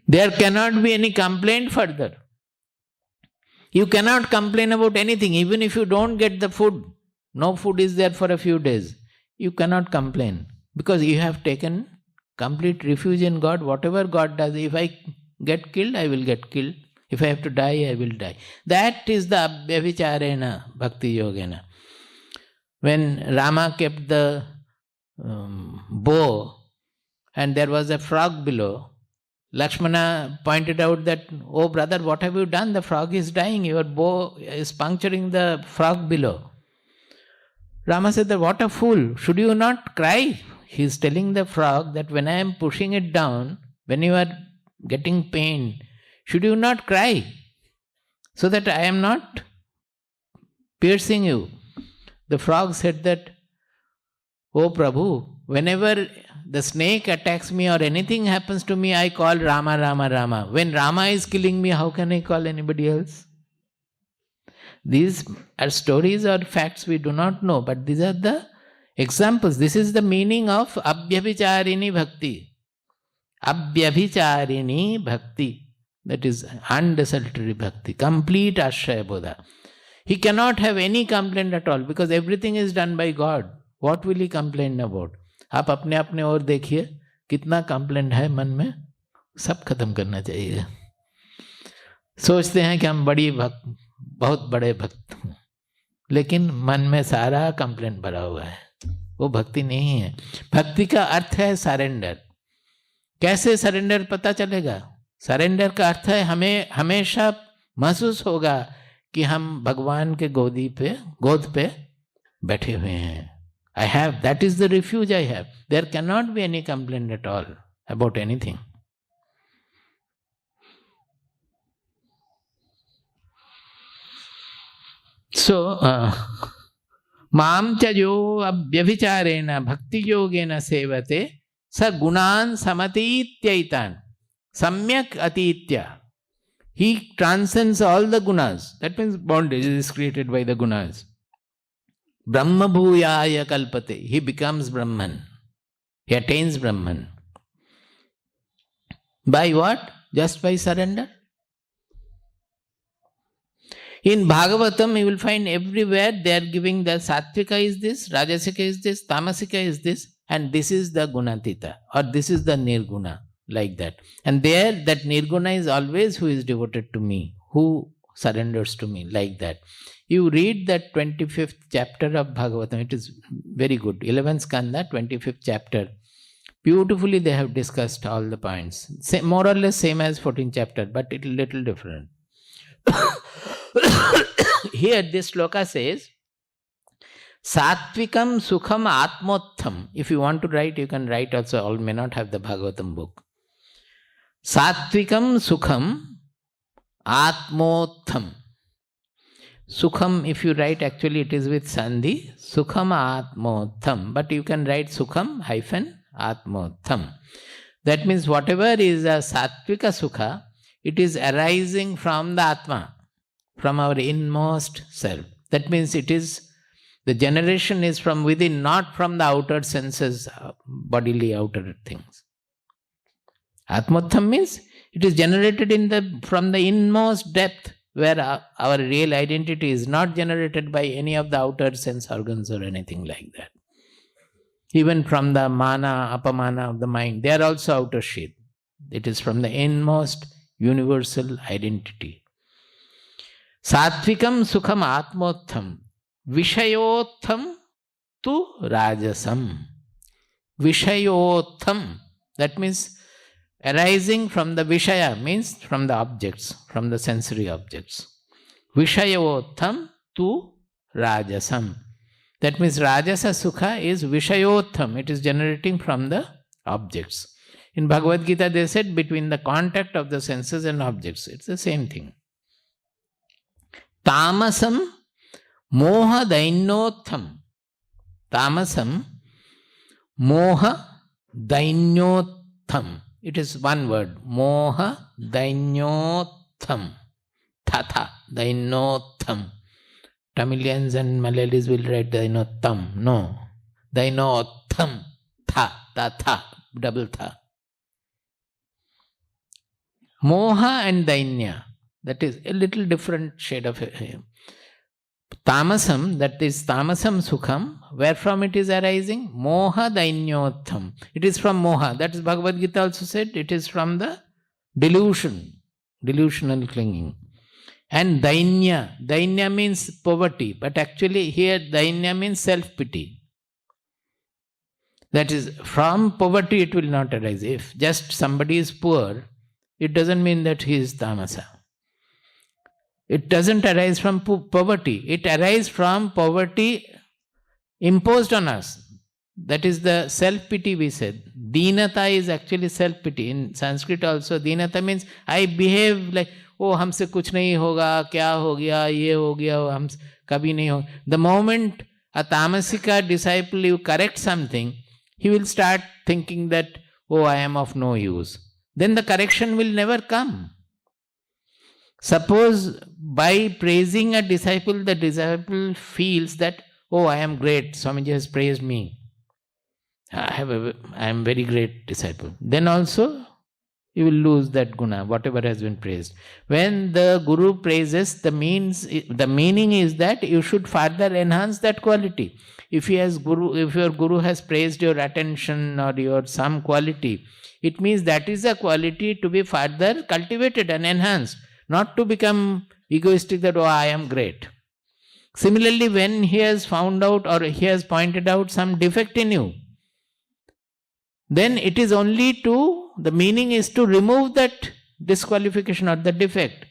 A: There cannot be any complaint further. You cannot complain about anything, even if you don't get the food. No food is there for a few days. You cannot complain because you have taken complete refuge in God. Whatever God does, if I get killed, I will get killed. If I have to die, I will die. That is the abhyavicharena bhakti yogena. When Rama kept the bow and there was a frog below, Lakshmana pointed out that, oh brother, what have you done? The frog is dying. Your bow is puncturing the frog below. Rama said that, what a fool. Should you not cry? He is telling the frog that when I am pushing it down, when you are getting pain, should you not cry? So that I am not piercing you. The frog said that, oh Prabhu, whenever the snake attacks me or anything happens to me, I call Rama, Rama, Rama. When Rama is killing me, how can I call anybody else? These are stories or facts we do not know, but these are the examples. This is the meaning of abhyabhicharini bhakti. Abhyabhicharini bhakti. That is undesultory bhakti. Complete ashraya bodha. He cannot have any complaint at all because everything is done by God. What will he complain about? आप अपने अपने और देखिए कितना complaint है मन में, सब खत्म करना चाहिए. सोचते हैं कि हम बहुत बड़े भक्त हैं, लेकिन मन में सारा कंप्लेंट भरा हुआ है. वो भक्ति नहीं है. भक्ति का अर्थ है सरेंडर. कैसे सरेंडर पता चलेगा? सरेंडर का अर्थ है हमें हमेशा महसूस होगा कि हम भगवान के गोद पे बैठे हुए हैं. I have, that is the refuge I have. There cannot be any complaint at all about anything. So, Mam chajo abhyavicharena bhakti yogena sevate sa gunan samatityaitan samyak atitya. He transcends all the gunas. That means bondage is created by the gunas. Brahma bhuyaya kalpate. He becomes Brahman. He attains Brahman. By what? Just by surrender. In Bhagavatam, you will find everywhere they are giving the Sattvika is this, Rajasika is this, Tamasika is this, and this is the Gunatita, or this is the Nirguna, like that. And there, that Nirguna is always who is devoted to me, who surrenders to me, like that. You read that 25th chapter of Bhagavatam, it is very good. 11th Skanda, 25th chapter. Beautifully they have discussed all the points. More or less same as 14th chapter, but it is little different. Here this sloka says, Sattvikam Sukham Atmotham. If you want to write, you can write also. All may not have the Bhagavatam book. Sattvikam Sukham Atmotham. Sukham, if you write, actually it is with Sandhi. Sukham Atmotham. But you can write Sukham hyphen Atmotham. That means whatever is a Sattvika Sukha, it is arising from the Atma, from our innermost self. That means it is, the generation is from within, not from the outer senses, bodily outer things. Atmotham means it is generated from the inmost depth, where our real identity is not generated by any of the outer sense organs or anything like that. Even from the mana, apamana of the mind, they are also outer sheath. It is from the inmost universal identity. Sattvikam sukham atmotham vishayotham tu rajasam. Vishayotham, that means arising from the Vishaya, means from the objects, from the sensory objects. Vishayotham tu rajasam. That means Rajasa Sukha is Vishayotham, it is generating from the objects. In Bhagavad Gita they said between the contact of the senses and objects, it's the same thing. Tamasam Moha dainyotham. Tamasam. Moha dainyotham. It is one word. Moha dainyotham. Tha. Dainyotham. Tamilians and Malayalis will write dainotham. No. Dainotham. Tha. Double tha. Moha and dainya. That is a little different shade of tamasam, that is tamasam sukham. Where from it is arising? Moha dainyotham. It is from moha. That is Bhagavad Gita also said. It is from the delusion. Delusional clinging. And dainya. Dainya means poverty. But actually here dainya means self-pity. That is, from poverty it will not arise. If just somebody is poor, it doesn't mean that he is tamasa. It doesn't arise from poverty. It arises from poverty imposed on us. That is the self-pity we said. Deenata is actually self-pity. In Sanskrit also, deenata means I behave like, oh, हमसे कुछ नहीं होगा, क्या हो गया, ये हो गया, हम कभी नहीं हो. The moment a tamasika disciple you correct something, he will start thinking that, oh, I am of no use. Then the correction will never come. Suppose by praising a disciple, the disciple feels that, oh, I am great, Swamiji has praised me. I am very great disciple. Then also you will lose that guna, whatever has been praised. When the Guru praises, the meaning is that you should further enhance that quality. If your Guru has praised your attention or your some quality, it means that is a quality to be further cultivated and enhanced. Not to become egoistic that, oh, I am great. Similarly, when he has found out or he has pointed out some defect in you, then it is only the meaning is to remove that disqualification or the defect.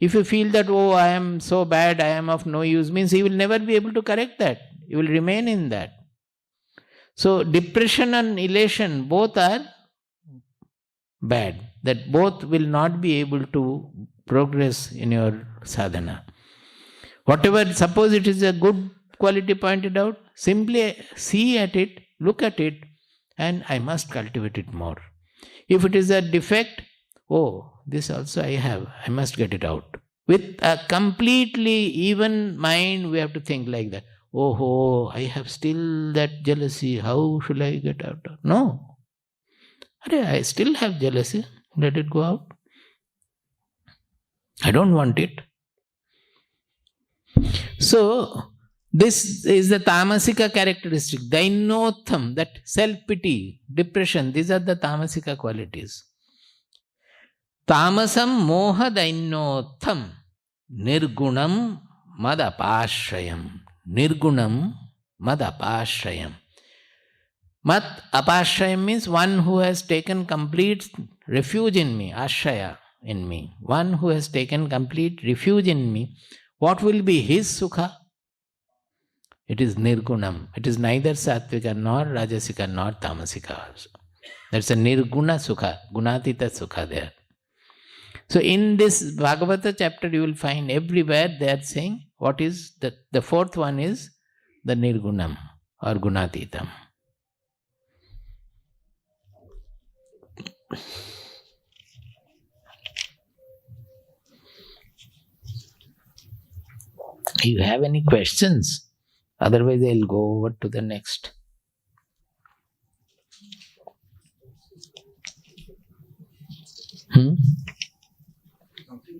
A: If you feel that, oh, I am so bad, I am of no use, means he will never be able to correct that. You will remain in that. So, depression and elation both are bad. That both will not be able to progress in your sadhana. Whatever, suppose it is a good quality pointed out, simply see at it, look at it, and I must cultivate it more. If it is a defect, oh, this also I have, I must get it out. With a completely even mind, we have to think like that. Oh, I have still that jealousy, how should I get out? No. I still have jealousy, let it go out. I don't want it. So, this is the tamasika characteristic. Dainotham, that self-pity, depression, these are the tamasika qualities. Tamasam moha dainotham nirgunam madapashrayam. Nirgunam madapashrayam. Mad apashrayam means one who has taken complete refuge in me, ashraya in me. One who has taken complete refuge in me. What will be his sukha? It is nirgunam. It is neither sattvika nor rajasika nor tamasika also. That's a nirguna sukha, gunatita sukha there. So in this Bhagavata chapter you will find everywhere they are saying what is the fourth one is the nirgunam or gunatitam. You have any questions? Otherwise, I'll go over to the next.
C: Something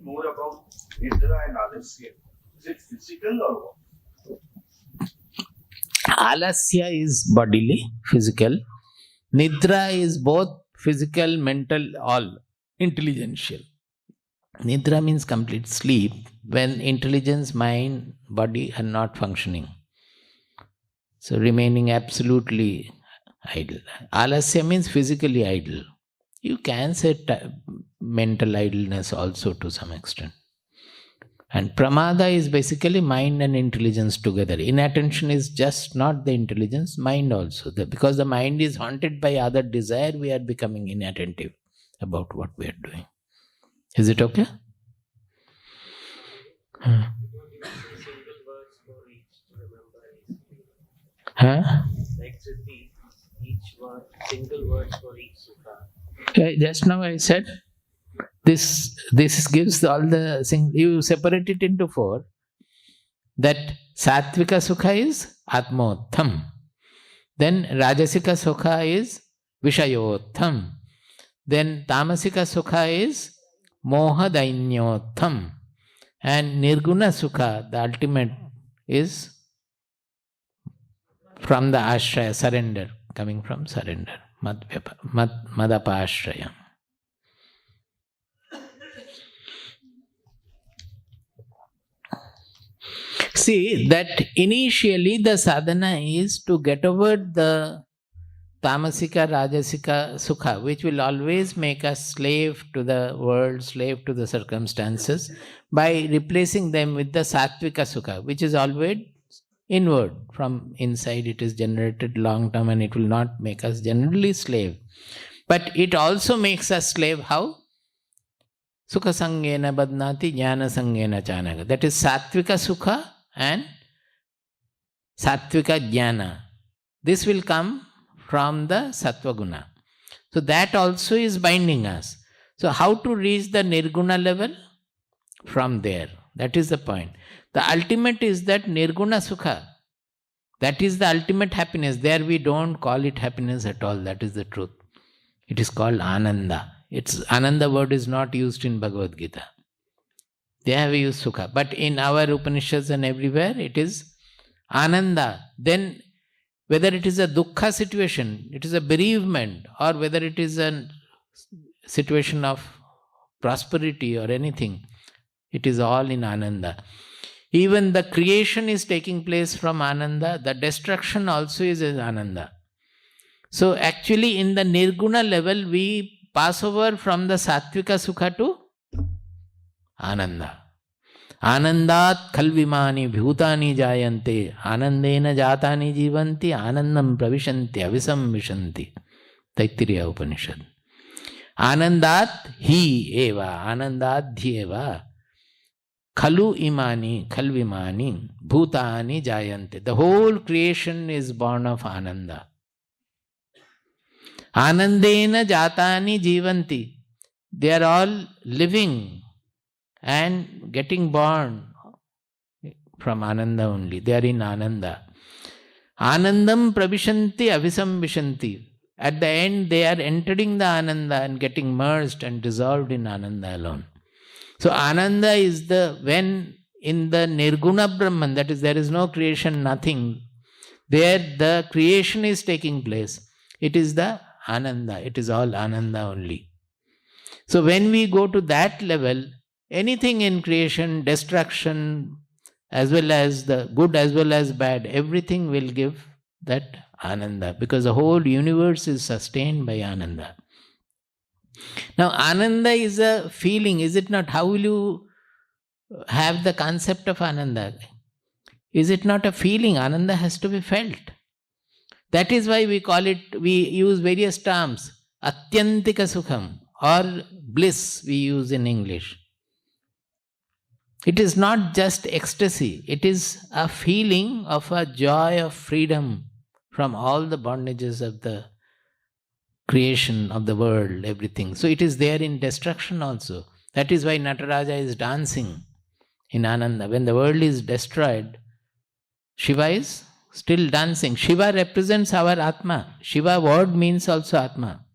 C: more about Nidra and Alasya. Is it physical or what?
A: Alasya is bodily, physical. Nidra is both physical, mental, all intelligential. Nidra means complete sleep when intelligence, mind, body are not functioning. So remaining absolutely idle. Alasya means physically idle. You can say mental idleness also to some extent. And pramada is basically mind and intelligence together. Inattention is just not the intelligence, mind also. Because the mind is haunted by other desire, we are becoming inattentive about what we are doing. Is it okay?
B: Single words for each
A: Huh?
D: Next repeat each word, single words for each sukha.
A: Just now I said this gives all the you separate it into 4. That Sattvika Sukha is Atmotham. Then Rajasika Sukha is Vishayotham. Then Tamasika Sukha is Moha Dainyotham. And Nirguna Sukha, the ultimate, is from the ashraya, surrender, coming from surrender. Madapa ashraya. See, that initially the sadhana is to get over the tamasika, rajasika, sukha, which will always make us slave to the world, slave to the circumstances, by replacing them with the sattvika sukha, which is always inward. From inside it is generated long term and it will not make us generally slave. But it also makes us slave how? Sukha sangena badnati jnana sangena chanaga. That is sattvika sukha and sattvika jnana. This will come from the sattva guna. So that also is binding us. So how to reach the nirguna level? From there. That is the point. The ultimate is that nirguna sukha. That is the ultimate happiness. There we don't call it happiness at all. That is the truth. It is called ananda. Ananda word is not used in Bhagavad Gita. They have used sukha. But in our Upanishads and everywhere it is ananda. Then whether it is a duhkha situation, it is a bereavement, or whether it is a situation of prosperity or anything, it is all in ananda. Even the creation is taking place from ananda, the destruction also is in ananda. So actually in the nirguna level we pass over from the sattvika sukha to ananda. Anandat khalvimani bhutani jayante anandena jatani jivanti anandam pravishanti avisam vishanti. Taittiriya Upanishad. Anandat hi eva, anandat dhi eva. Khalu imani, khalvimani, bhutani jayante. The whole creation is born of ananda. Anandena jatani jivanti. They are all living and getting born from ananda only. They are in ananda. Anandam pravishanti avisam vishanti. At the end they are entering the ananda and getting merged and dissolved in ananda alone. So ananda is when in the nirguna Brahman, that is there is no creation, nothing. There the creation is taking place. It is the ananda. It is all ananda only. So when we go to that level, anything in creation, destruction, as well as the good as well as bad, everything will give that ananda, because the whole universe is sustained by ananda. Now ananda is a feeling, is it not? How will you have the concept of ananda? Is it not a feeling? Ananda has to be felt. That is why we use various terms. Atyantika sukham or bliss we use in English. It is not just ecstasy. It is a feeling of a joy of freedom from all the bondages of the creation of the world, everything. So it is there in destruction also. That is why Nataraja is dancing in Ananda. When the world is destroyed, Shiva is still dancing. Shiva represents our Atma. Shiva word means also Atma.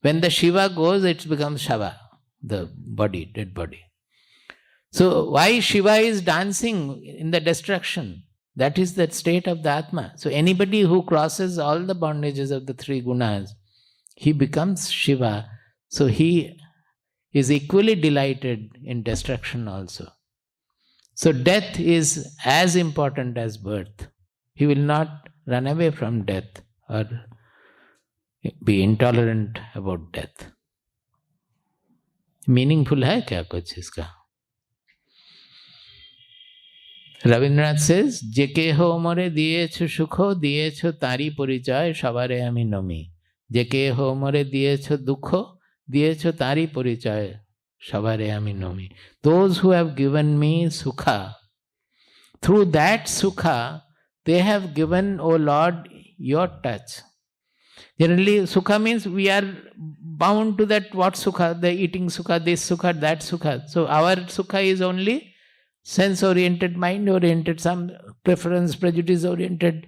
A: When the Shiva goes, it becomes Shava, the body, dead body. So why Shiva is dancing in the destruction? That is the state of the Atma. So anybody who crosses all the bondages of the 3 gunas, he becomes Shiva. So he is equally delighted in destruction also. So death is as important as birth. He will not run away from death or be intolerant about death. Meaningful hai kya kuch iska? Rabindranath says, Jekeho more diyecho sukho, diyecho tari porichaya, shabare ami nomi. Jekeho more diyecho dukho, diyecho tari porichaya, shabare ami nomi. Those who have given me sukha, through that sukha, they have given, O Lord, your touch. Generally, Sukha means we are bound to that what Sukha, the eating Sukha, this Sukha, that Sukha. So our Sukha is only sense-oriented, mind-oriented, some preference, prejudice-oriented,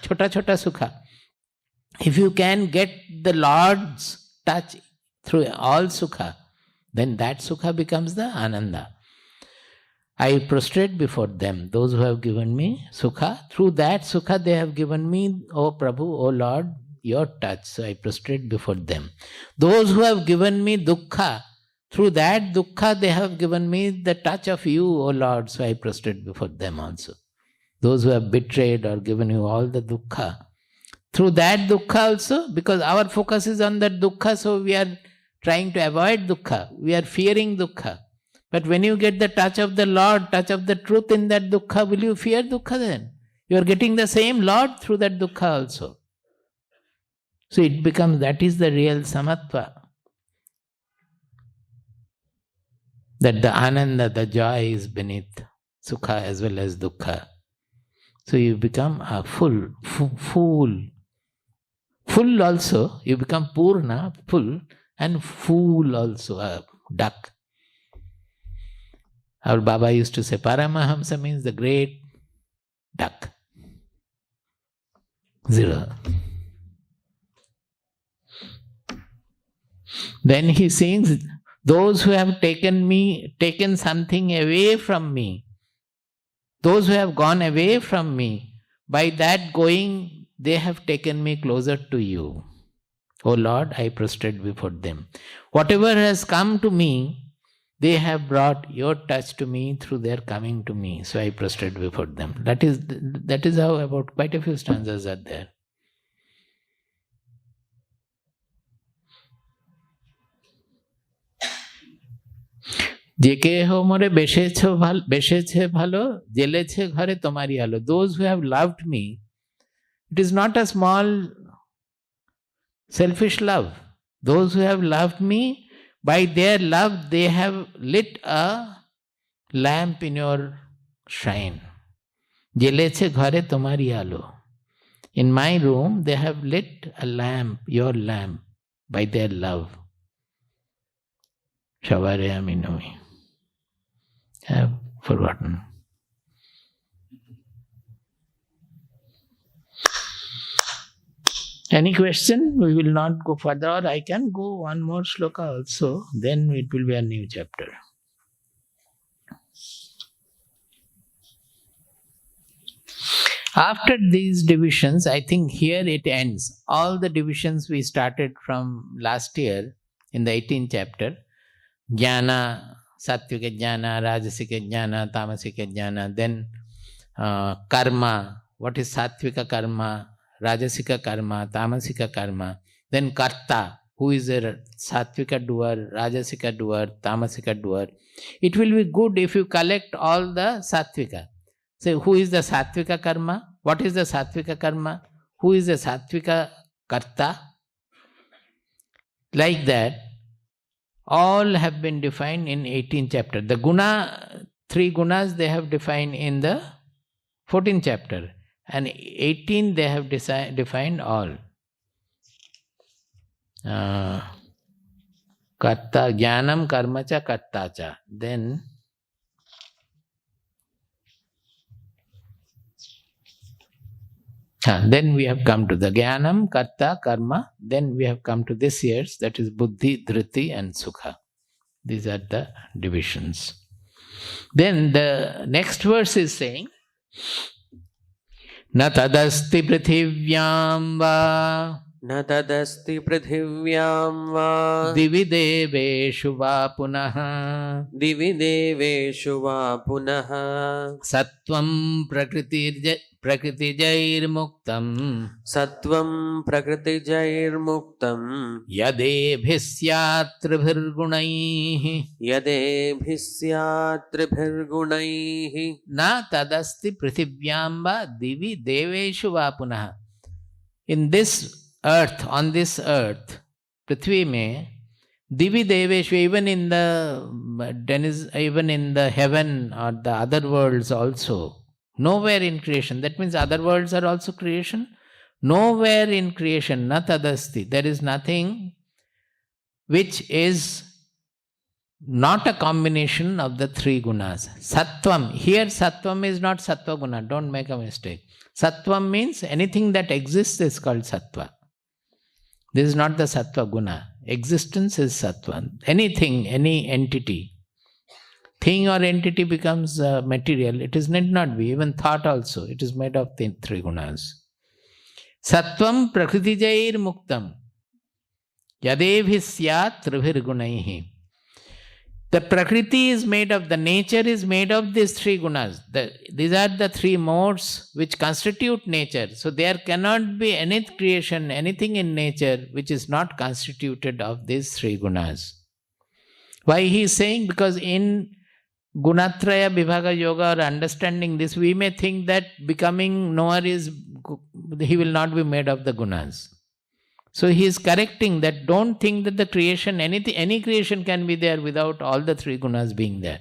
A: chota Sukha. If you can get the Lord's touch through all Sukha, then that Sukha becomes the Ananda. I prostrate before them, those who have given me Sukha. Through that Sukha they have given me, O Prabhu, O Lord, your touch. So I prostrate before them. Those who have given me dukkha, through that dukkha they have given me the touch of you, O Lord. So I prostrate before them also. Those who have betrayed or given you all the dukkha, through that dukkha also, because our focus is on that dukkha, so we are trying to avoid dukkha. We are fearing dukkha. But when you get the touch of the Lord, touch of the truth in that dukkha, will you fear dukkha then? You are getting the same Lord through that dukkha also. So it becomes, that is the real samatva. That the ananda, the joy is beneath sukha as well as dukkha. So you become a full. Full also, you become purna, full, and fool also, a duck. Our Baba used to say, Paramahamsa means the great duck. Zero. Then he sings, those who have taken something away from me, those who have gone away from me, by that going, they have taken me closer to you. O Lord, I prostrate before them. Whatever has come to me, they have brought your touch to me through their coming to me. So I prostrate before them. That is how about quite a few stanzas are there. যে কেহ মোরে বেশেছে ভালো জেলেছে ঘরে তোমারই আলো. Those who have loved me, it is not a small selfish love. Those who have loved me, by their love they have lit a lamp in your shrine. জেলেছে ঘরে তোমারই আলো. In my room they have lit a lamp, your lamp, by their love. সবারে আমি নই. I have forgotten. Any question? We will not go further, or I can go one more shloka also, then it will be a new chapter. After these divisions, I think here it ends. All the divisions we started from last year in the 18th chapter, Jnana, Sattvika Jnana, Rajasika Jnana, Tamasika Jnana, then Karma. What is Sattvika Karma? Rajasika Karma, Tamasika Karma. Then Karta, who is a Sattvika doer, Rajasika doer, Tamasika doer. It will be good if you collect all the Sattvika. Say, who is the Sattvika Karma? What is the Sattvika Karma? Who is the Sattvika Karta? Like that, all have been defined in 18th chapter. The guna, 3 gunas they have defined in the 14th chapter. And 18 they have defined all. Karta, jnanam, karmacha, kartacha. Then we have come to the jnanam, karta, karma. Then we have come to this year's, that is buddhi, dhriti and sukha. These are the divisions. Then the next verse is saying, न तदस्ति पृथिव्यां वा
B: न तदस्ति पृथिव्यां वा
A: दिवि देवेषु वा पुनः
B: दिवि देवेषु वा पुनः
A: सत्त्वं प्रकृतिजैर्मुक्तं
B: सत्त्वं प्रकृतिजैर्मुक्तं
A: यदेभिः स्यात् त्रिभिर्गुणैः
B: यदेभिः स्यात् त्रिभिर्गुणैः
A: न तदस्ति पृथिव्यां वा दिवि देवेषु वा पुनः. In this earth, on this earth, Prithvi mein, Divi Deveshu, even in the heaven or the other worlds also, Nowhere in creation. That means other worlds are also creation. Nowhere in creation, na tadasti. There is nothing which is not a combination of the three gunas. Sattvam. Here sattvam is not sattva guna. Don't make a mistake. Sattvam means anything that exists is called sattva. This is not the sattva guna. Existence is sattva. Anything, any entity. Thing or entity becomes material. It is need not be. Even thought also. It is made of the three gunas. Sattvam prakritijair muktam. Yadevhi syat tribhir gunaihi. The prakriti is made of, the nature is made of these three gunas. These are the three modes which constitute nature. So there cannot be any creation, anything in nature which is not constituted of these three gunas. Why he is saying? Because in Gunatraya Vibhaga Yoga or understanding this, we may think that becoming knower is, he will not be made of the gunas. So he is correcting that don't think that the creation, any creation can be there without all the three gunas being there.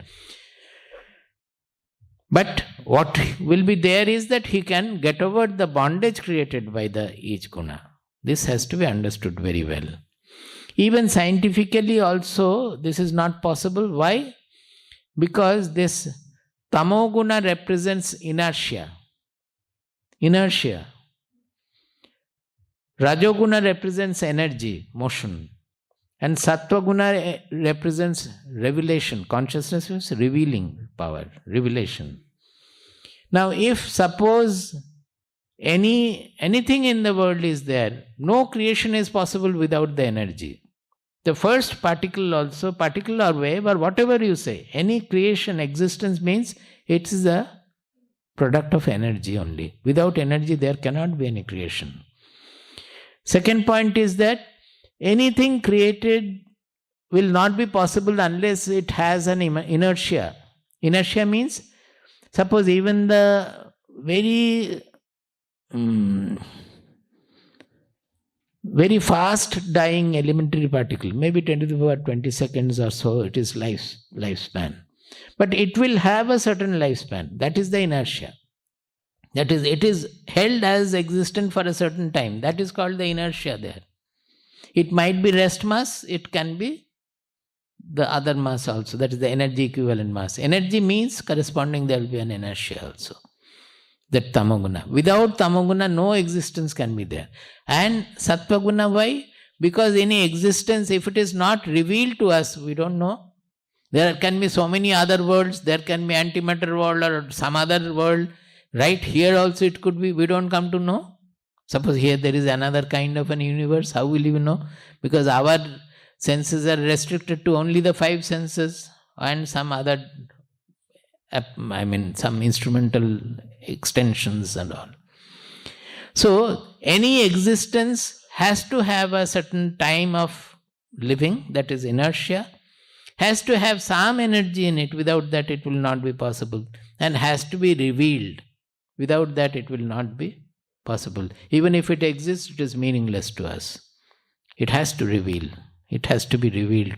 A: But what will be there is that he can get over the bondage created by the each guna. This has to be understood very well. Even scientifically also this is not possible. Why? Because this tamoguna represents inertia. Rajoguna represents energy, motion. And Sattvaguna represents revelation. Consciousness is revealing power, revelation. Now if suppose anything in the world is there, no creation is possible without the energy. The first particle also, particle or wave or whatever you say, any creation, existence means it is a product of energy only. Without energy there cannot be any creation. Second point is that anything created will not be possible unless it has an inertia. Inertia means, suppose even the very fast dying elementary particle, maybe 10 to the power 20 seconds or so, it is lifespan. But it will have a certain lifespan. That is the inertia. That is, it is held as existent for a certain time. That is called the inertia there. It might be rest mass, it can be the other mass also. That is the energy equivalent mass. Energy means corresponding there will be an inertia also. That tamoguna. Without tamoguna, no existence can be there. And sattvaguna, why? Because any existence, if it is not revealed to us, we don't know. There can be so many other worlds. There can be antimatter world or some other world. Right here also it could be, we don't come to know. Suppose here there is another kind of an universe, how will you know? Because our senses are restricted to only the 5 senses and some other, some instrumental extensions and all. So any existence has to have a certain time of living, that is inertia, has to have some energy in it, without that it will not be possible, and has to be revealed. Without that it will not be possible. Even if it exists, it is meaningless to us. It has to reveal. It has to be revealed.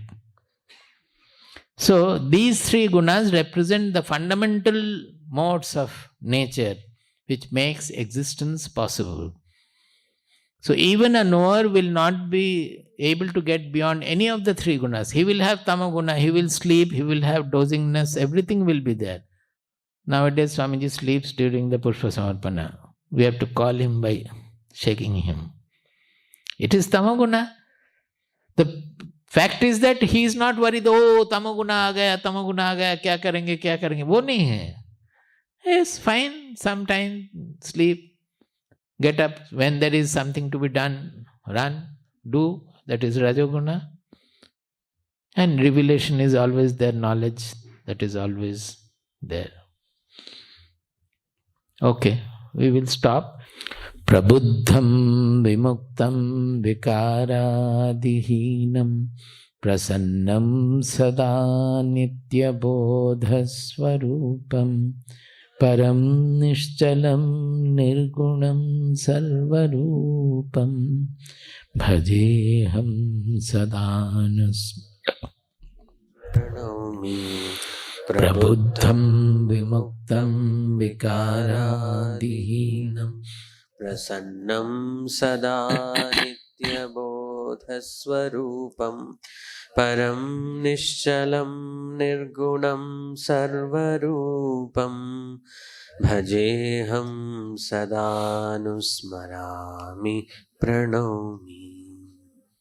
A: So these three gunas represent the fundamental modes of nature which makes existence possible. So even a knower will not be able to get beyond any of the three gunas. He will have tamoguna, he will sleep, he will have dozingness, everything will be there. Nowadays, Swamiji sleeps during the Pushpa Samarpana. We have to call him by shaking him. It is tamoguna. The fact is that he is not worried, oh, tamoguna aa gaya, kya karenge. Wo nahi hai. Yes, fine, sometime sleep, get up. When there is something to be done, run, do. That is Rajoguna. And revelation is always there, knowledge, that is always there. Okay, we will stop. Prabuddham vimuktam vikaradihinam prasannam sada nitya bodhasvarupam param nishchalam nirgunam sarvarupam bhajeham sadanas
B: Pranami
A: प्रबुद्धं विमुक्तं विकारादिहीनं
B: प्रसन्नं सदा नित्यबोधस्वरूपं परं निश्चलं निर्गुणं सर्वरूपं भजेऽहं सदानुस्मरामि प्रणौमि।